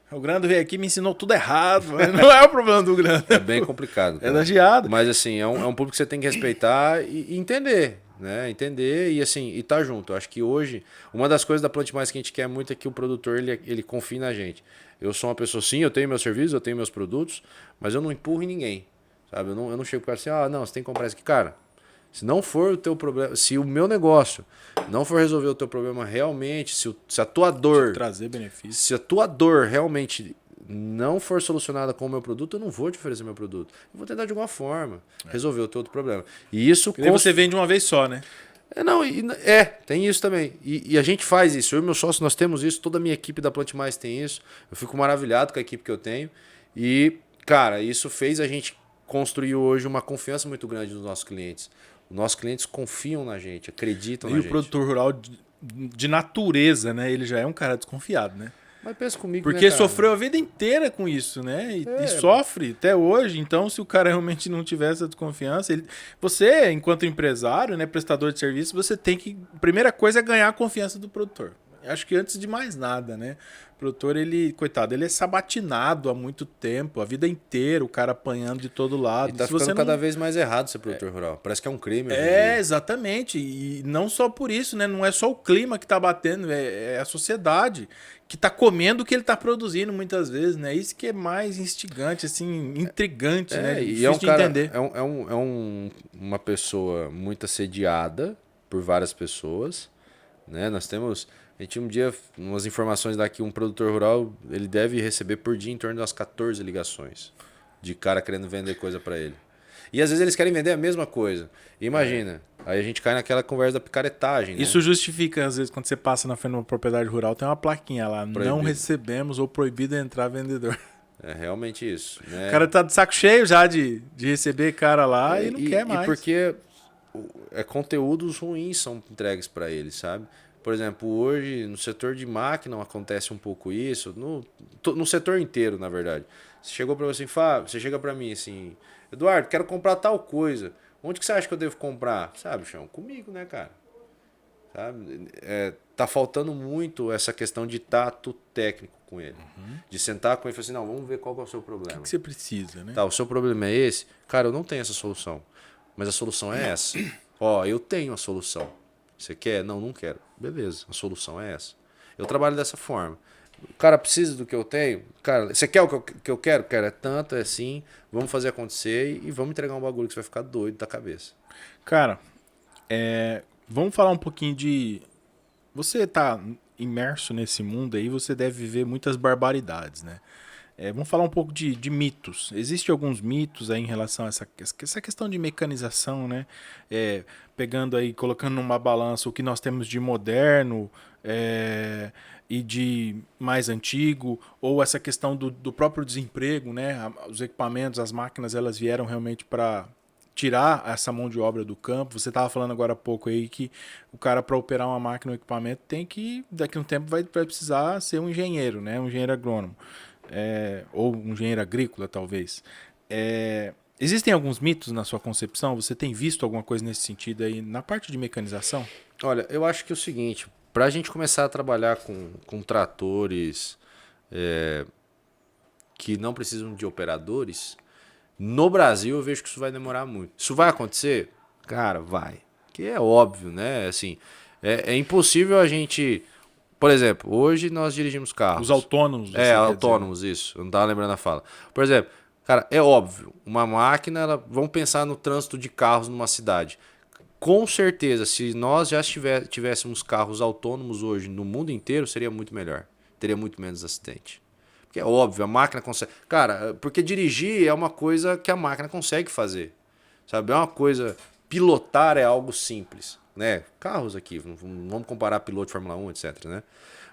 O Grando veio aqui e me ensinou tudo errado. Não é o problema do Grando. É bem complicado. É da geada. Mas assim, é um público que você tem que respeitar e entender. Né? Entender e assim, e tá junto. Eu acho que hoje, uma das coisas da Plante Mais que a gente quer muito é que o produtor ele confie na gente. Eu sou uma pessoa, sim, eu tenho meus serviços, eu tenho meus produtos, mas eu não empurro em ninguém. Sabe? Eu não chego para assim, não, você tem que comprar isso aqui. Cara, se não for o teu problema, se o meu negócio não for resolver o teu problema realmente, se a tua dor. Trazer benefício. Se a tua dor realmente não for solucionada com o meu produto, eu não vou te oferecer meu produto. Eu vou tentar de alguma forma resolver o teu outro problema. E isso. E você vende uma vez só, né? Tem isso também. E a gente faz isso. Eu e meu sócio, nós temos isso. Toda a minha equipe da Plante Mais tem isso. Eu fico maravilhado com a equipe que eu tenho. E, cara, isso fez a gente construir hoje uma confiança muito grande nos nossos clientes. Os nossos clientes confiam na gente, acreditam na gente. E o produtor rural, de natureza, né? Ele já é um cara desconfiado, né? Mas pensa comigo, porque sofreu a vida inteira com isso, né? E sofre até hoje. Então, se o cara realmente não tiver essa desconfiança, você, enquanto empresário, né, prestador de serviço, você tem que... Primeira coisa é ganhar a confiança do produtor. Acho que antes de mais nada, né? O produtor, coitado, ele é sabatinado há muito tempo, a vida inteira, o cara apanhando de todo lado. E tá ficando cada vez mais errado ser produtor rural. Parece que é um crime. Exatamente. E não só por isso, né? Não é só o clima que tá batendo, é a sociedade que tá comendo o que ele tá produzindo muitas vezes, né? Isso que é mais instigante, assim, intrigante, né? E é um cara, de entender. Uma pessoa muito assediada por várias pessoas, né? A gente um dia, umas informações daqui, um produtor rural, ele deve receber por dia em torno das 14 ligações de cara querendo vender coisa para ele. E às vezes eles querem vender a mesma coisa. Imagina, aí a gente cai naquela conversa da picaretagem. Isso, né? Justifica, às vezes, quando você passa na frente de uma propriedade rural, tem uma plaquinha lá, proibido. Não recebemos ou proibido entrar vendedor. É realmente isso. Né? O cara tá de saco cheio já de receber cara lá e não quer mais. E porque conteúdos ruins são entregues para ele, sabe? Por exemplo, hoje no setor de máquina acontece um pouco isso, no setor inteiro, na verdade. Você chegou para você assim, Fábio, você chega para mim assim, Eduardo, quero comprar tal coisa. Onde que você acha que eu devo comprar? Sabe, chão, comigo, né, cara? Sabe? Tá faltando muito essa questão de tato técnico com ele. De sentar com ele e falar assim, não, vamos ver qual é o seu problema. O que você precisa, né? Tá, o seu problema é esse? Cara, eu não tenho essa solução. Mas a solução é essa. Eu tenho a solução. Você quer? Não, não quero. Beleza, a solução é essa. Eu trabalho dessa forma. O cara precisa do que eu tenho? Cara, você quer o que eu quero? Cara, é tanto, é assim. Vamos fazer acontecer e vamos entregar um bagulho que você vai ficar doido da cabeça. Cara, vamos falar um pouquinho de... Você tá imerso nesse mundo aí, você deve viver muitas barbaridades, né? Vamos falar um pouco de mitos. Existem alguns mitos aí em relação a essa questão de mecanização, né? Pegando aí, colocando numa balança o que nós temos de moderno e de mais antigo, ou essa questão do próprio desemprego, né? Os equipamentos, as máquinas, elas vieram realmente para tirar essa mão de obra do campo. Você estava falando agora há pouco aí que o cara, para operar uma máquina ou equipamento, tem que, daqui a um tempo, vai precisar ser um engenheiro, né? Um engenheiro agrônomo. Ou um engenheiro agrícola, talvez. Existem alguns mitos na sua concepção? Você tem visto alguma coisa nesse sentido aí na parte de mecanização? Olha, eu acho que é o seguinte, para a gente começar a trabalhar com tratores que não precisam de operadores, no Brasil eu vejo que isso vai demorar muito. Isso vai acontecer? Cara, vai. Que é óbvio, né? Assim, é impossível a gente... Por exemplo, hoje nós dirigimos carros. Os autônomos, você quer autônomos, isso. Eu não estava lembrando a fala. Por exemplo, cara, é óbvio, uma máquina, vamos pensar no trânsito de carros numa cidade. Com certeza, se nós já tivéssemos carros autônomos hoje no mundo inteiro, seria muito melhor. Teria muito menos acidente. Porque é óbvio, a máquina consegue... Cara, porque dirigir é uma coisa que a máquina consegue fazer. Sabe? É uma coisa... Pilotar é algo simples, né? Carros aqui, não vamos comparar piloto de Fórmula 1, etc, né?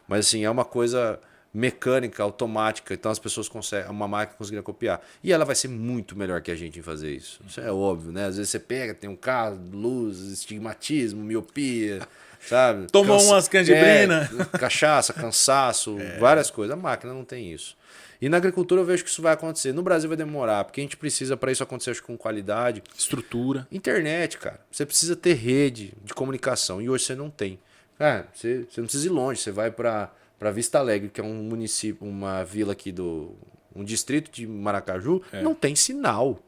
Mas assim, é uma coisa mecânica, automática, então as pessoas conseguem, uma máquina conseguiria copiar. E ela vai ser muito melhor que a gente em fazer isso. Isso é óbvio, né? Às vezes você pega, tem um carro, luz, estigmatismo, miopia, sabe? Tomou umas canjibrina. Cachaça, cansaço, várias coisas. A máquina não tem isso. E na agricultura eu vejo que isso vai acontecer. No Brasil vai demorar, porque a gente precisa, para isso acontecer, acho, com qualidade. Estrutura. Internet, cara. Você precisa ter rede de comunicação. E hoje você não tem. Cara, você não precisa ir longe. Você vai para Vista Alegre, que é um município, uma vila aqui um distrito de Maracaju, não tem sinal.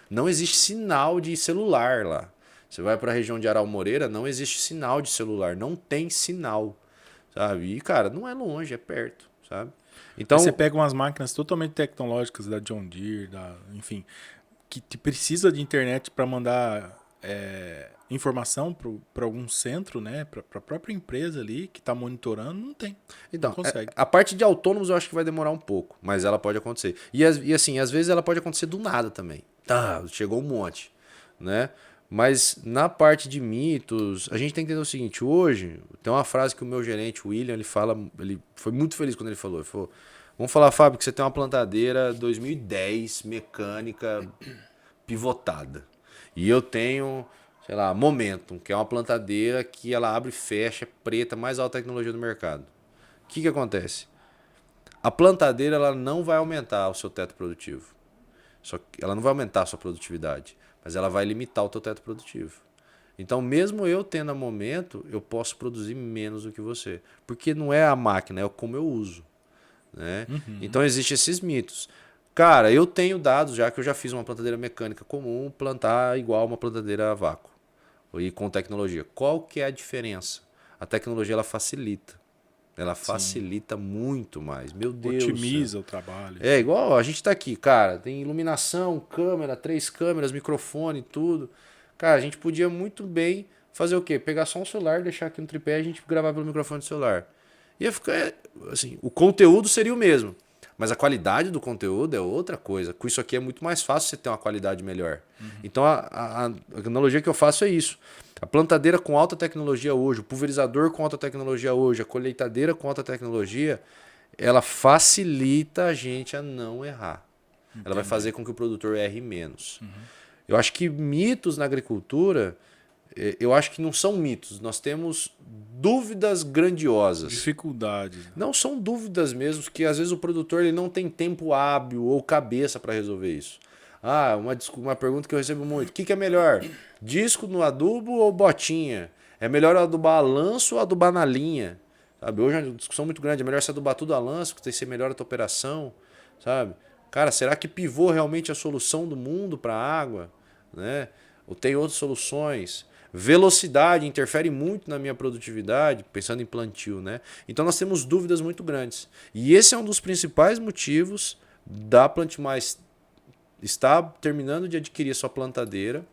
Não existe sinal de celular lá. Você vai para a região de Aral Moreira, não existe sinal de celular. Não tem sinal. Sabe? E, cara, não é longe, é perto. Sabe? Então, aí você pega umas máquinas totalmente tecnológicas da John Deere, enfim, que precisa de internet para mandar informação para algum centro, né, para a própria empresa ali que está monitorando, não tem. Então, não consegue. A parte de autônomos eu acho que vai demorar um pouco, mas ela pode acontecer. E assim, às vezes ela pode acontecer do nada também. Tá, chegou um monte, né? Mas na parte de mitos, a gente tem que entender o seguinte, hoje, tem uma frase que o meu gerente, o William, ele fala, ele foi muito feliz quando ele falou, vamos falar, Fábio, que você tem uma plantadeira 2010, mecânica, pivotada. E eu tenho, sei lá, Momentum, que é uma plantadeira que ela abre e fecha, preta, mais alta tecnologia do mercado. O que acontece? A plantadeira ela não vai aumentar o seu teto produtivo. Ela não vai aumentar a sua produtividade, mas ela vai limitar o teu teto produtivo. Então, mesmo eu tendo a Momento, eu posso produzir menos do que você. Porque não é a máquina, é como eu uso. Né? Uhum. Então, existem esses mitos. Cara, eu tenho dados já que eu já fiz uma plantadeira mecânica comum plantar igual uma plantadeira a vácuo. E com tecnologia. Qual que é a diferença? A tecnologia ela facilita. Ela facilita muito mais. Meu Deus. Otimiza o trabalho. É igual a gente está aqui, cara. Tem iluminação, câmera, 3 câmeras, microfone, tudo. Cara, a gente podia muito bem fazer o quê? Pegar só um celular, deixar aqui no tripé e a gente gravar pelo microfone do celular. Ia ficar assim, o conteúdo seria o mesmo. Mas a qualidade do conteúdo é outra coisa. Com isso aqui é muito mais fácil você ter uma qualidade melhor. Uhum. Então a analogia que eu faço é isso. A plantadeira com alta tecnologia hoje, o pulverizador com alta tecnologia hoje, a colheitadeira com alta tecnologia, ela facilita a gente a não errar. Entendi. Ela vai fazer com que o produtor erre menos. Uhum. Eu acho que mitos na agricultura, eu acho que não são mitos. Nós temos dúvidas grandiosas. Dificuldades. Não são dúvidas mesmo, que às vezes o produtor ele não tem tempo hábil ou cabeça para resolver isso. Ah, uma pergunta que eu recebo muito. O que é melhor? Disco no adubo ou botinha? É melhor adubar a lanço ou adubar na linha? Sabe? Hoje é uma discussão muito grande. É melhor se adubar tudo a lanço, que tem que ser melhor a tua operação. Sabe? Cara, será que pivô realmente é a solução do mundo para a água? Né? Ou tem outras soluções? Velocidade interfere muito na minha produtividade, pensando em plantio, né? Então nós temos dúvidas muito grandes. E esse é um dos principais motivos da Plant Mais estar terminando de adquirir a sua plantadeira,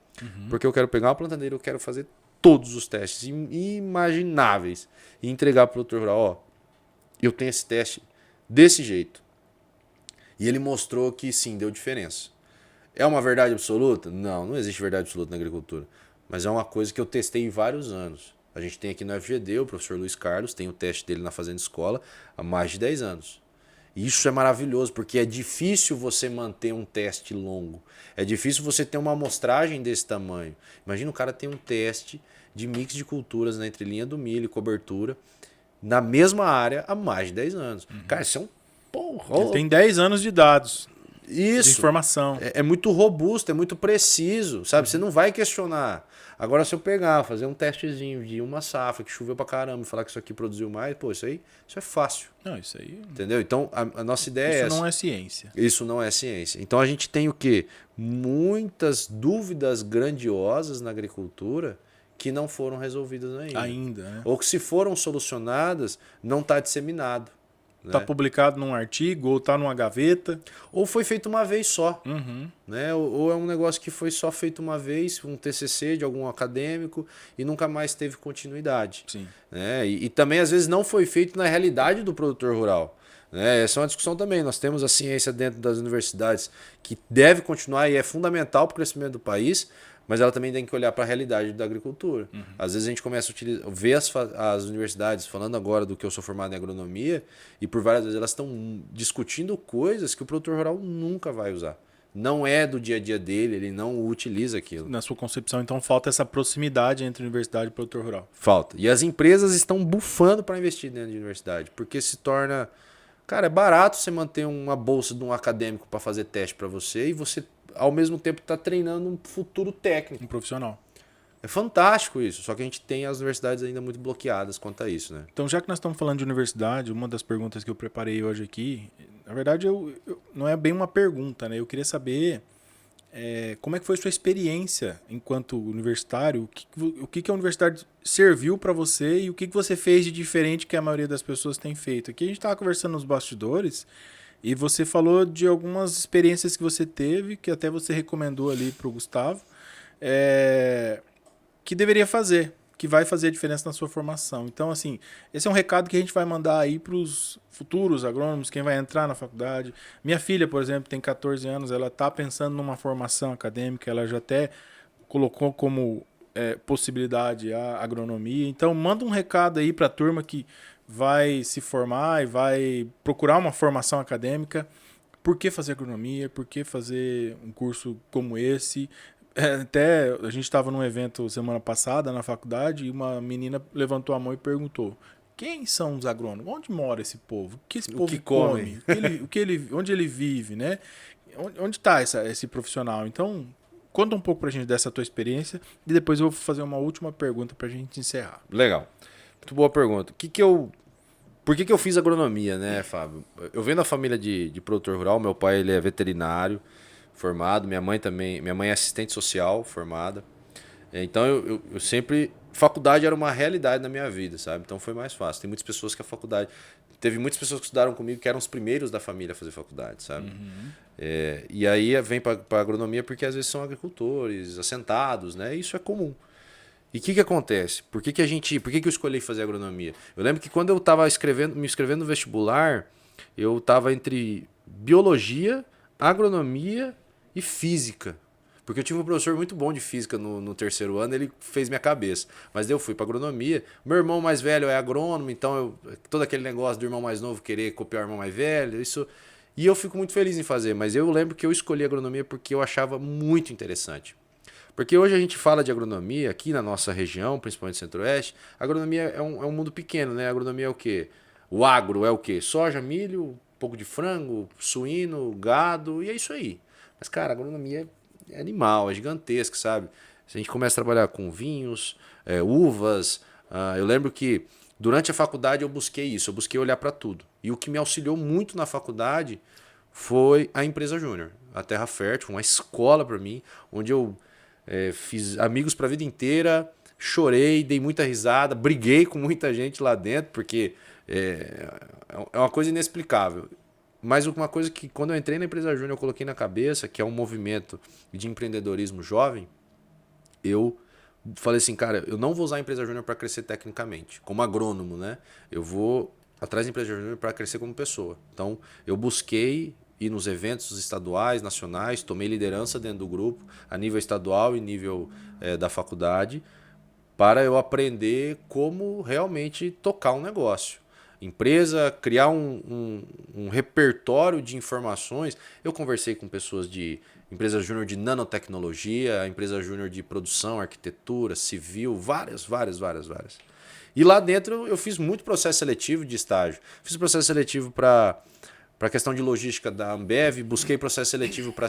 porque eu quero pegar uma plantadeira, eu quero fazer todos os testes imagináveis e entregar para o produtor rural, ó, eu tenho esse teste desse jeito. E ele mostrou que sim, deu diferença. É uma verdade absoluta? Não existe verdade absoluta na agricultura. Mas é uma coisa que eu testei em vários anos. A gente tem aqui no FGD o professor Luiz Carlos, tem o teste dele na Fazenda Escola há mais de 10 anos. E isso é maravilhoso, porque é difícil você manter um teste longo. É difícil você ter uma amostragem desse tamanho. Imagina o cara ter um teste de mix de culturas na entrelinha do milho e cobertura na mesma área há mais de 10 anos. Cara, isso é um porra. Ele tem 10 anos de dados. Isso. De informação. É muito robusto, é muito preciso, sabe? Você não vai questionar. Agora, se eu pegar, fazer um testezinho de uma safra que choveu pra caramba e falar que isso aqui produziu mais, pô, isso é fácil. Não, isso aí... Entendeu? Então, a nossa ideia é essa. Isso não é ciência. Isso não é ciência. Então, a gente tem o quê? Muitas dúvidas grandiosas na agricultura que não foram resolvidas ainda. Né? Ou que se foram solucionadas, não está disseminado. Está publicado num artigo, ou está numa gaveta. Ou foi feito uma vez só. Uhum. Né? Ou é um negócio que foi só feito uma vez, um TCC de algum acadêmico, e nunca mais teve continuidade. Sim. Né? E também, às vezes, não foi feito na realidade do produtor rural. Né? Essa é uma discussão também. Nós temos a ciência dentro das universidades que deve continuar e é fundamental para o crescimento do país, mas ela também tem que olhar para a realidade da agricultura. Uhum. Às vezes a gente começa a ver as universidades, falando agora do que eu sou formado em agronomia, e por várias vezes elas estão discutindo coisas que o produtor rural nunca vai usar. Não é do dia a dia dele, ele não utiliza aquilo. Na sua concepção, então, falta essa proximidade entre universidade e produtor rural? Falta. E as empresas estão bufando para investir dentro de universidade, porque se torna... Cara, é barato você manter uma bolsa de um acadêmico para fazer teste para você e você, ao mesmo tempo, está treinando um futuro técnico. Um profissional. É fantástico isso, só que a gente tem as universidades ainda muito bloqueadas quanto a isso, né? Então, já que nós estamos falando de universidade, uma das perguntas que eu preparei hoje aqui, na verdade, não é bem uma pergunta, né? Eu queria saber como é que foi a sua experiência enquanto universitário, o que a universidade serviu para você e o que você fez de diferente que a maioria das pessoas tem feito. Aqui a gente estava conversando nos bastidores e você falou de algumas experiências que você teve, que até você recomendou ali para o Gustavo, que deveria fazer, que vai fazer a diferença na sua formação. Então, assim, esse é um recado que a gente vai mandar aí para os futuros agrônomos, quem vai entrar na faculdade. Minha filha, por exemplo, tem 14 anos, ela está pensando numa formação acadêmica, ela já até colocou como possibilidade a agronomia. Então, manda um recado aí para a turma que vai se formar e vai procurar uma formação acadêmica. Por que fazer agronomia? Por que fazer um curso como esse? Até a gente estava num evento semana passada na faculdade e uma menina levantou a mão e perguntou: quem são os agrônomos? Onde mora esse povo? O que esse povo come? Onde ele vive, né? Onde está esse profissional? Então, conta um pouco pra gente dessa tua experiência e depois eu vou fazer uma última pergunta pra gente encerrar. Legal. Muito boa pergunta. Por que eu fiz agronomia, né, Fábio? Eu venho da família de produtor rural, meu pai ele é veterinário formado, minha mãe também, minha mãe é assistente social formada. Então eu sempre, faculdade era uma realidade na minha vida, sabe? Então foi mais fácil. Tem muitas pessoas que a faculdade, teve muitas pessoas que estudaram comigo que eram os primeiros da família a fazer faculdade, sabe? Uhum. E aí vem para agronomia porque às vezes são agricultores, assentados, né? Isso é comum. E o que acontece? Por que eu escolhi fazer agronomia? Eu lembro que quando eu estava me inscrevendo no vestibular, eu estava entre biologia, agronomia e física. Porque eu tive um professor muito bom de física no terceiro ano, ele fez minha cabeça. Mas daí eu fui para agronomia. Meu irmão mais velho é agrônomo, então todo aquele negócio do irmão mais novo querer copiar o irmão mais velho, isso... E eu fico muito feliz em fazer, mas eu lembro que eu escolhi agronomia porque eu achava muito interessante. Porque hoje a gente fala de agronomia aqui na nossa região, principalmente centro-oeste, a agronomia é um mundo pequeno, né? A agronomia é o quê? O agro é o quê? Soja, milho, um pouco de frango, suíno, gado, e é isso aí. Mas, cara, a agronomia é animal, é gigantesca, sabe? A gente começa a trabalhar com vinhos, uvas. Eu lembro que durante a faculdade eu busquei isso, eu busquei olhar para tudo. E o que me auxiliou muito na faculdade foi a empresa Júnior, a Terra Fértil, uma escola para mim, onde eu fiz amigos para a vida inteira, chorei, dei muita risada, briguei com muita gente lá dentro, porque é uma coisa inexplicável. Mas uma coisa que quando eu entrei na empresa Júnior eu coloquei na cabeça, que é um movimento de empreendedorismo jovem, eu falei assim, cara, eu não vou usar a empresa Júnior para crescer tecnicamente, como agrônomo, né? Eu vou atrás da empresa Júnior para crescer como pessoa. Então, eu busquei ir nos eventos estaduais, nacionais, tomei liderança dentro do grupo, a nível estadual e nível da faculdade, para eu aprender como realmente tocar um negócio. Empresa, criar um repertório de informações. Eu conversei com pessoas de empresa júnior de nanotecnologia, empresa júnior de produção, arquitetura, civil, várias. E lá dentro eu fiz muito processo seletivo de estágio. Fiz processo seletivo para a questão de logística da Ambev, busquei processo seletivo para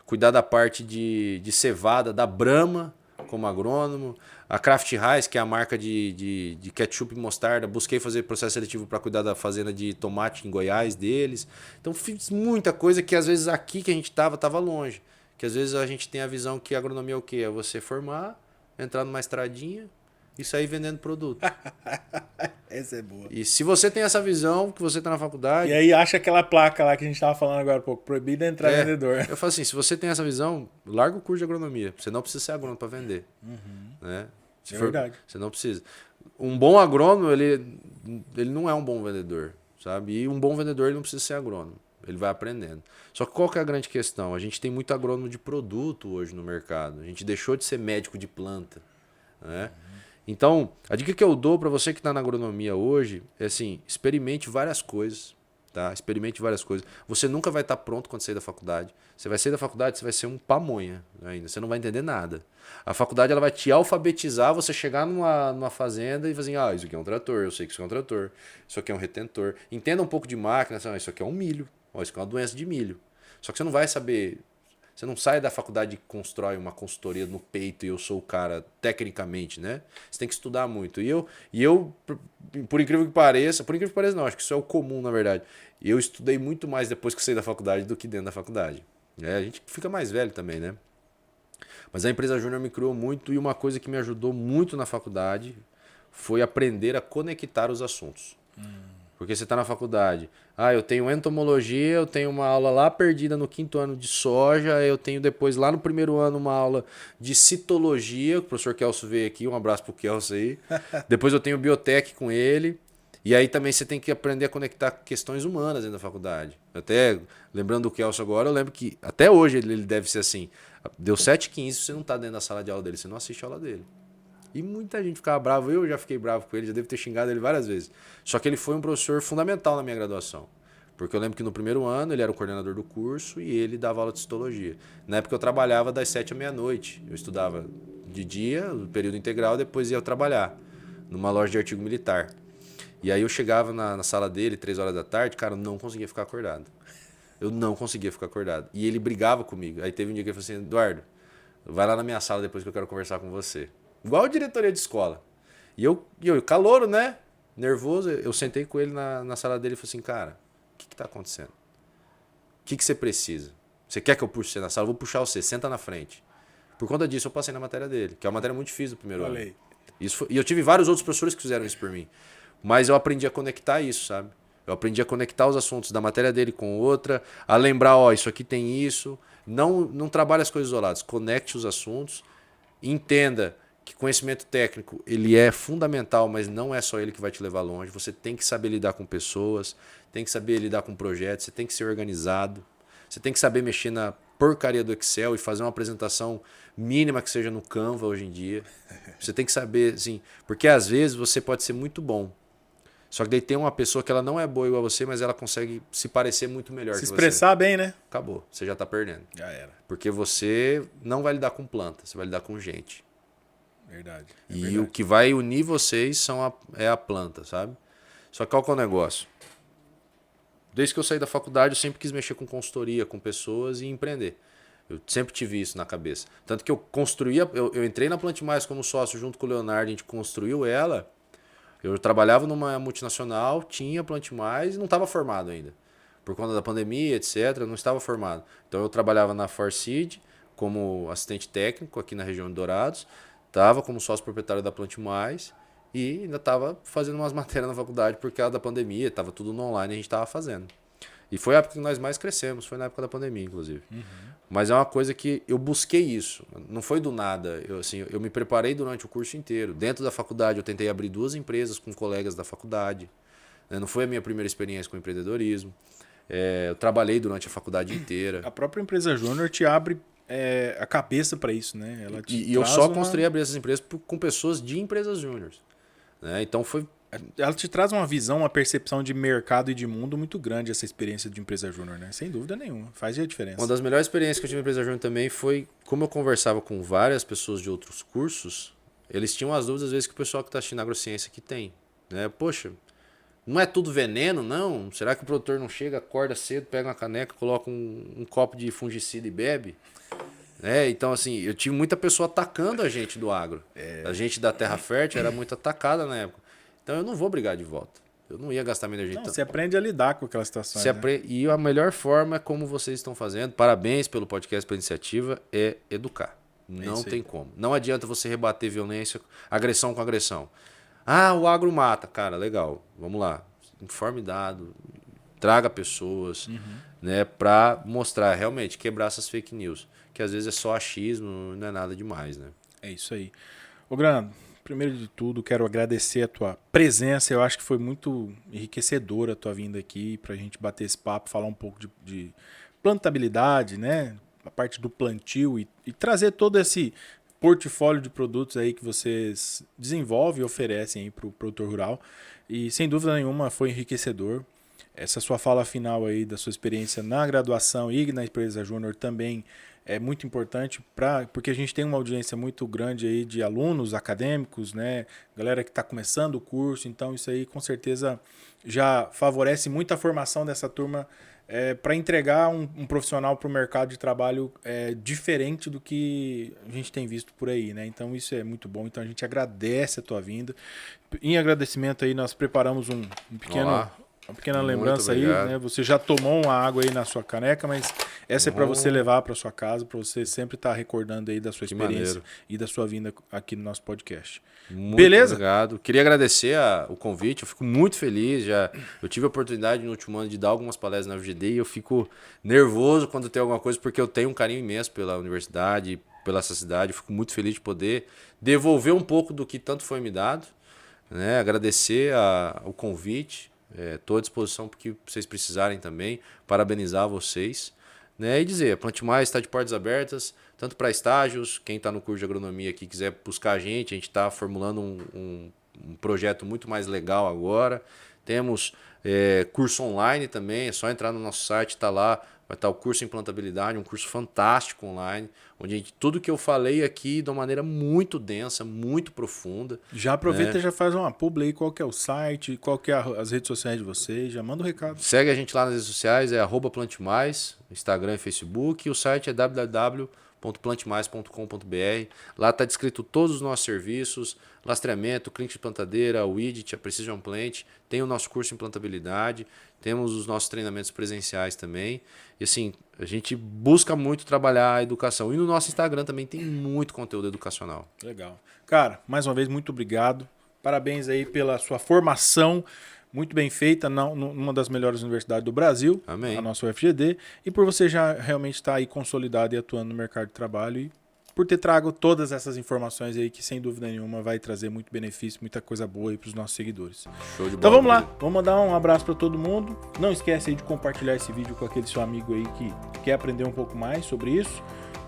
cuidar da parte de cevada da Brahma como agrônomo, a Kraft Heinz, que é a marca de ketchup e mostarda, busquei fazer processo seletivo para cuidar da fazenda de tomate em Goiás deles. Então fiz muita coisa que às vezes aqui que a gente estava longe. Que às vezes a gente tem a visão que a agronomia é o quê? É você formar entrar numa estradinha e sair vendendo produto. Essa é boa. E se você tem essa visão, que você está na faculdade... E aí acha aquela placa lá que a gente tava falando agora há pouco, proibido entrar vendedor. Eu falo assim, se você tem essa visão, larga o curso de agronomia. Você não precisa ser agrônomo para vender. Né? Verdade. Você não precisa. Um bom agrônomo, ele não é um bom vendedor, sabe? E um bom vendedor, ele não precisa ser agrônomo. Ele vai aprendendo. Só que qual que é a grande questão? A gente tem muito agrônomo de produto hoje no mercado. A gente deixou de ser médico de planta. Né? Então, a dica que eu dou para você que está na agronomia hoje é assim, experimente várias coisas. Tá? Experimente várias coisas. Você nunca vai estar pronto quando sair da faculdade. Você vai sair da faculdade, você vai ser um pamonha ainda. Você não vai entender nada. A faculdade ela vai te alfabetizar, você chegar numa fazenda e fazer assim, isso aqui é um trator, eu sei que isso aqui é um trator, isso aqui é um retentor. Entenda um pouco de máquina, isso aqui é um milho, isso aqui é uma doença de milho. Só que você não vai saber, você não sai da faculdade e constrói uma consultoria no peito e eu sou o cara tecnicamente, né? Você tem que estudar muito. E eu por incrível que pareça não, acho que isso é o comum na verdade. Eu estudei muito mais depois que saí da faculdade do que dentro da faculdade. A gente fica mais velho também, né? Mas a empresa Júnior me criou muito e uma coisa que me ajudou muito na faculdade foi aprender a conectar os assuntos. Porque você está na faculdade, eu tenho entomologia, eu tenho uma aula lá perdida no 5º ano de soja, eu tenho depois lá no 1º ano uma aula de citologia, o professor Kelso veio aqui, um abraço pro Kelso aí. Depois eu tenho biotec com ele. E aí também você tem que aprender a conectar questões humanas dentro da faculdade. Até, lembrando do Kelso agora, eu lembro que até hoje ele deve ser assim. Deu 7h15, você não está dentro da sala de aula dele, você não assiste a aula dele. E muita gente ficava bravo, eu já fiquei bravo com ele, já devo ter xingado ele várias vezes. Só que ele foi um professor fundamental na minha graduação. Porque eu lembro que no 1º ano ele era o coordenador do curso e ele dava aula de citologia. Na época eu trabalhava das 7 à meia-noite. Eu estudava de dia, no período integral, depois ia trabalhar numa loja de artigo militar. E aí eu chegava na sala dele, 3 horas da tarde, cara, eu não conseguia ficar acordado. Eu não conseguia ficar acordado. E ele brigava comigo. Aí teve um dia que ele falou assim, Eduardo, vai lá na minha sala depois que eu quero conversar com você. Igual a diretoria de escola. E eu calouro, né? Nervoso, eu sentei com ele na sala dele e falei assim, cara, o que tá acontecendo? O que você precisa? Você quer que eu puxe você na sala? Eu vou puxar você, senta na frente. Por conta disso eu passei na matéria dele, que é uma matéria muito difícil do 1º ano. E eu tive vários outros professores que fizeram isso por mim. Mas eu aprendi a conectar isso, sabe? Eu aprendi a conectar os assuntos da matéria dele com outra, a lembrar, isso aqui tem isso. Não trabalhe as coisas isoladas, conecte os assuntos, entenda que conhecimento técnico ele é fundamental, mas não é só ele que vai te levar longe. Você tem que saber lidar com pessoas, tem que saber lidar com projetos, você tem que ser organizado, você tem que saber mexer na porcaria do Excel e fazer uma apresentação mínima que seja no Canva hoje em dia. Você tem que saber, assim, porque às vezes você pode ser muito bom. Só que daí tem uma pessoa que ela não é boa igual a você, mas ela consegue se parecer muito melhor que você. Se expressar bem, né? Acabou, você já está perdendo. Já era. Porque você não vai lidar com planta, você vai lidar com gente. Verdade. O que vai unir vocês é a planta, sabe? Só que qual que é o negócio? Desde que eu saí da faculdade, eu sempre quis mexer com consultoria, com pessoas e empreender. Eu sempre tive isso na cabeça. Tanto que eu entrei na Plante Mais como sócio junto com o Leonardo, a gente construiu ela. Eu trabalhava numa multinacional, tinha Plante Mais e não estava formado ainda. Por conta da pandemia, etc., eu não estava formado. Então eu trabalhava na Forseed como assistente técnico aqui na região de Dourados, estava como sócio proprietário da Plante Mais e ainda estava fazendo umas matérias na faculdade por causa da pandemia, estava tudo no online e a gente estava fazendo. E foi a época que nós mais crescemos, foi na época da pandemia, inclusive. Mas é uma coisa que eu busquei isso, não foi do nada. Eu me preparei durante o curso inteiro. Dentro da faculdade eu tentei abrir 2 empresas com colegas da faculdade. Não foi a minha primeira experiência com empreendedorismo. Eu trabalhei durante a faculdade inteira. A própria empresa Júnior te abre a cabeça para isso, né? Ela e eu só construí abrir essas empresas com pessoas de empresas júniores. Né? Então foi... Ela te traz uma visão, uma percepção de mercado e de mundo muito grande, essa experiência de empresa júnior, né? Sem dúvida nenhuma. Faz a diferença. Uma das melhores experiências que eu tive na empresa júnior também foi, como eu conversava com várias pessoas de outros cursos, eles tinham as dúvidas, às vezes, que o pessoal que está assistindo agrociência aqui tem. Né? Poxa, não é tudo veneno, não? Será que o produtor não chega, acorda cedo, pega uma caneca, coloca um copo de fungicida e bebe? Então, assim, eu tive muita pessoa atacando a gente do agro. A gente da Terra Fértil era muito atacada na época. Então eu não vou brigar de volta. Eu não ia gastar minha energia. Você aprende a lidar com aquela situação. E a melhor forma é como vocês estão fazendo. Parabéns pelo podcast, pela iniciativa, é educar. Não tem como. Não adianta você rebater violência, agressão com agressão. Ah, o agro mata. Cara, legal. Vamos lá. Informe dado, traga pessoas, né, para mostrar, realmente, quebrar essas fake news. Que às vezes é só achismo, não é nada demais, né? É isso aí. Ô, Grando, primeiro de tudo, quero agradecer a tua presença. Eu acho que foi muito enriquecedora a tua vinda aqui pra gente bater esse papo, falar um pouco de plantabilidade, né? A parte do plantio e trazer todo esse portfólio de produtos aí que vocês desenvolvem e oferecem aí para o produtor rural. E sem dúvida nenhuma foi enriquecedor. Essa sua fala final aí da sua experiência na graduação e na empresa Júnior também é muito importante porque a gente tem uma audiência muito grande aí de alunos acadêmicos, né? Galera que está começando o curso, então isso aí com certeza já favorece muito a formação dessa turma para entregar um profissional para o mercado de trabalho diferente do que a gente tem visto por aí, né? Então isso é muito bom. Então a gente agradece a tua vinda. Em agradecimento aí nós preparamos uma pequena lembrança aí, né? Você já tomou uma água aí na sua caneca, mas essa é para você levar para sua casa, para você sempre estar recordando aí da sua experiência e da sua vinda aqui no nosso podcast. Muito Beleza? Obrigado. Queria agradecer o convite, eu fico muito feliz. Eu tive a oportunidade no último ano de dar algumas palestras na UFGD e eu fico nervoso quando tem alguma coisa, porque eu tenho um carinho imenso pela universidade, pela essa cidade. Eu fico muito feliz de poder devolver um pouco do que tanto foi me dado, né? Agradecer o convite. Estou à disposição porque vocês precisarem também. Parabenizar vocês, né? E dizer, a Plante Mais está de portas abertas, tanto para estágios, quem está no curso de agronomia aqui quiser buscar a gente está formulando um projeto muito mais legal agora. Temos curso online também, é só entrar no nosso site, está lá, vai estar o curso em plantabilidade, um curso fantástico online, onde tudo que eu falei aqui de uma maneira muito densa, muito profunda. Já aproveita e já faz uma publi aí, qual que é o site, qual que é as redes sociais de vocês, já manda um recado. Segue a gente lá nas redes sociais, é @plantemais, Instagram e Facebook, e o site é www.plantemais.com.br. Lá está descrito todos os nossos serviços, lastreamento, clínica de plantadeira, o Widget, a Precision Plant, tem o nosso curso em plantabilidade, temos os nossos treinamentos presenciais também. E assim, a gente busca muito trabalhar a educação. E no nosso Instagram também tem muito conteúdo educacional. Legal. Cara, mais uma vez, muito obrigado. Parabéns aí pela sua formação, muito bem feita, numa das melhores universidades do Brasil, Amém. A nossa UFGD, e por você já realmente estar aí consolidado e atuando no mercado de trabalho e por ter trago todas essas informações aí que sem dúvida nenhuma vai trazer muito benefício, muita coisa boa aí para os nossos seguidores. Show de bola. Então vamos lá, vamos mandar um abraço para todo mundo. Não esquece aí de compartilhar esse vídeo com aquele seu amigo aí que quer aprender um pouco mais sobre isso.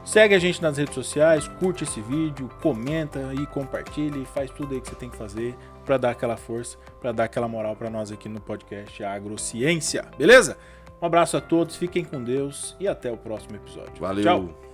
Segue a gente nas redes sociais, curte esse vídeo, comenta e compartilha e faz tudo aí que você tem que fazer para dar aquela força, para dar aquela moral para nós aqui no podcast Agrociência, beleza? Um abraço a todos, fiquem com Deus e até o próximo episódio. Valeu. Tchau.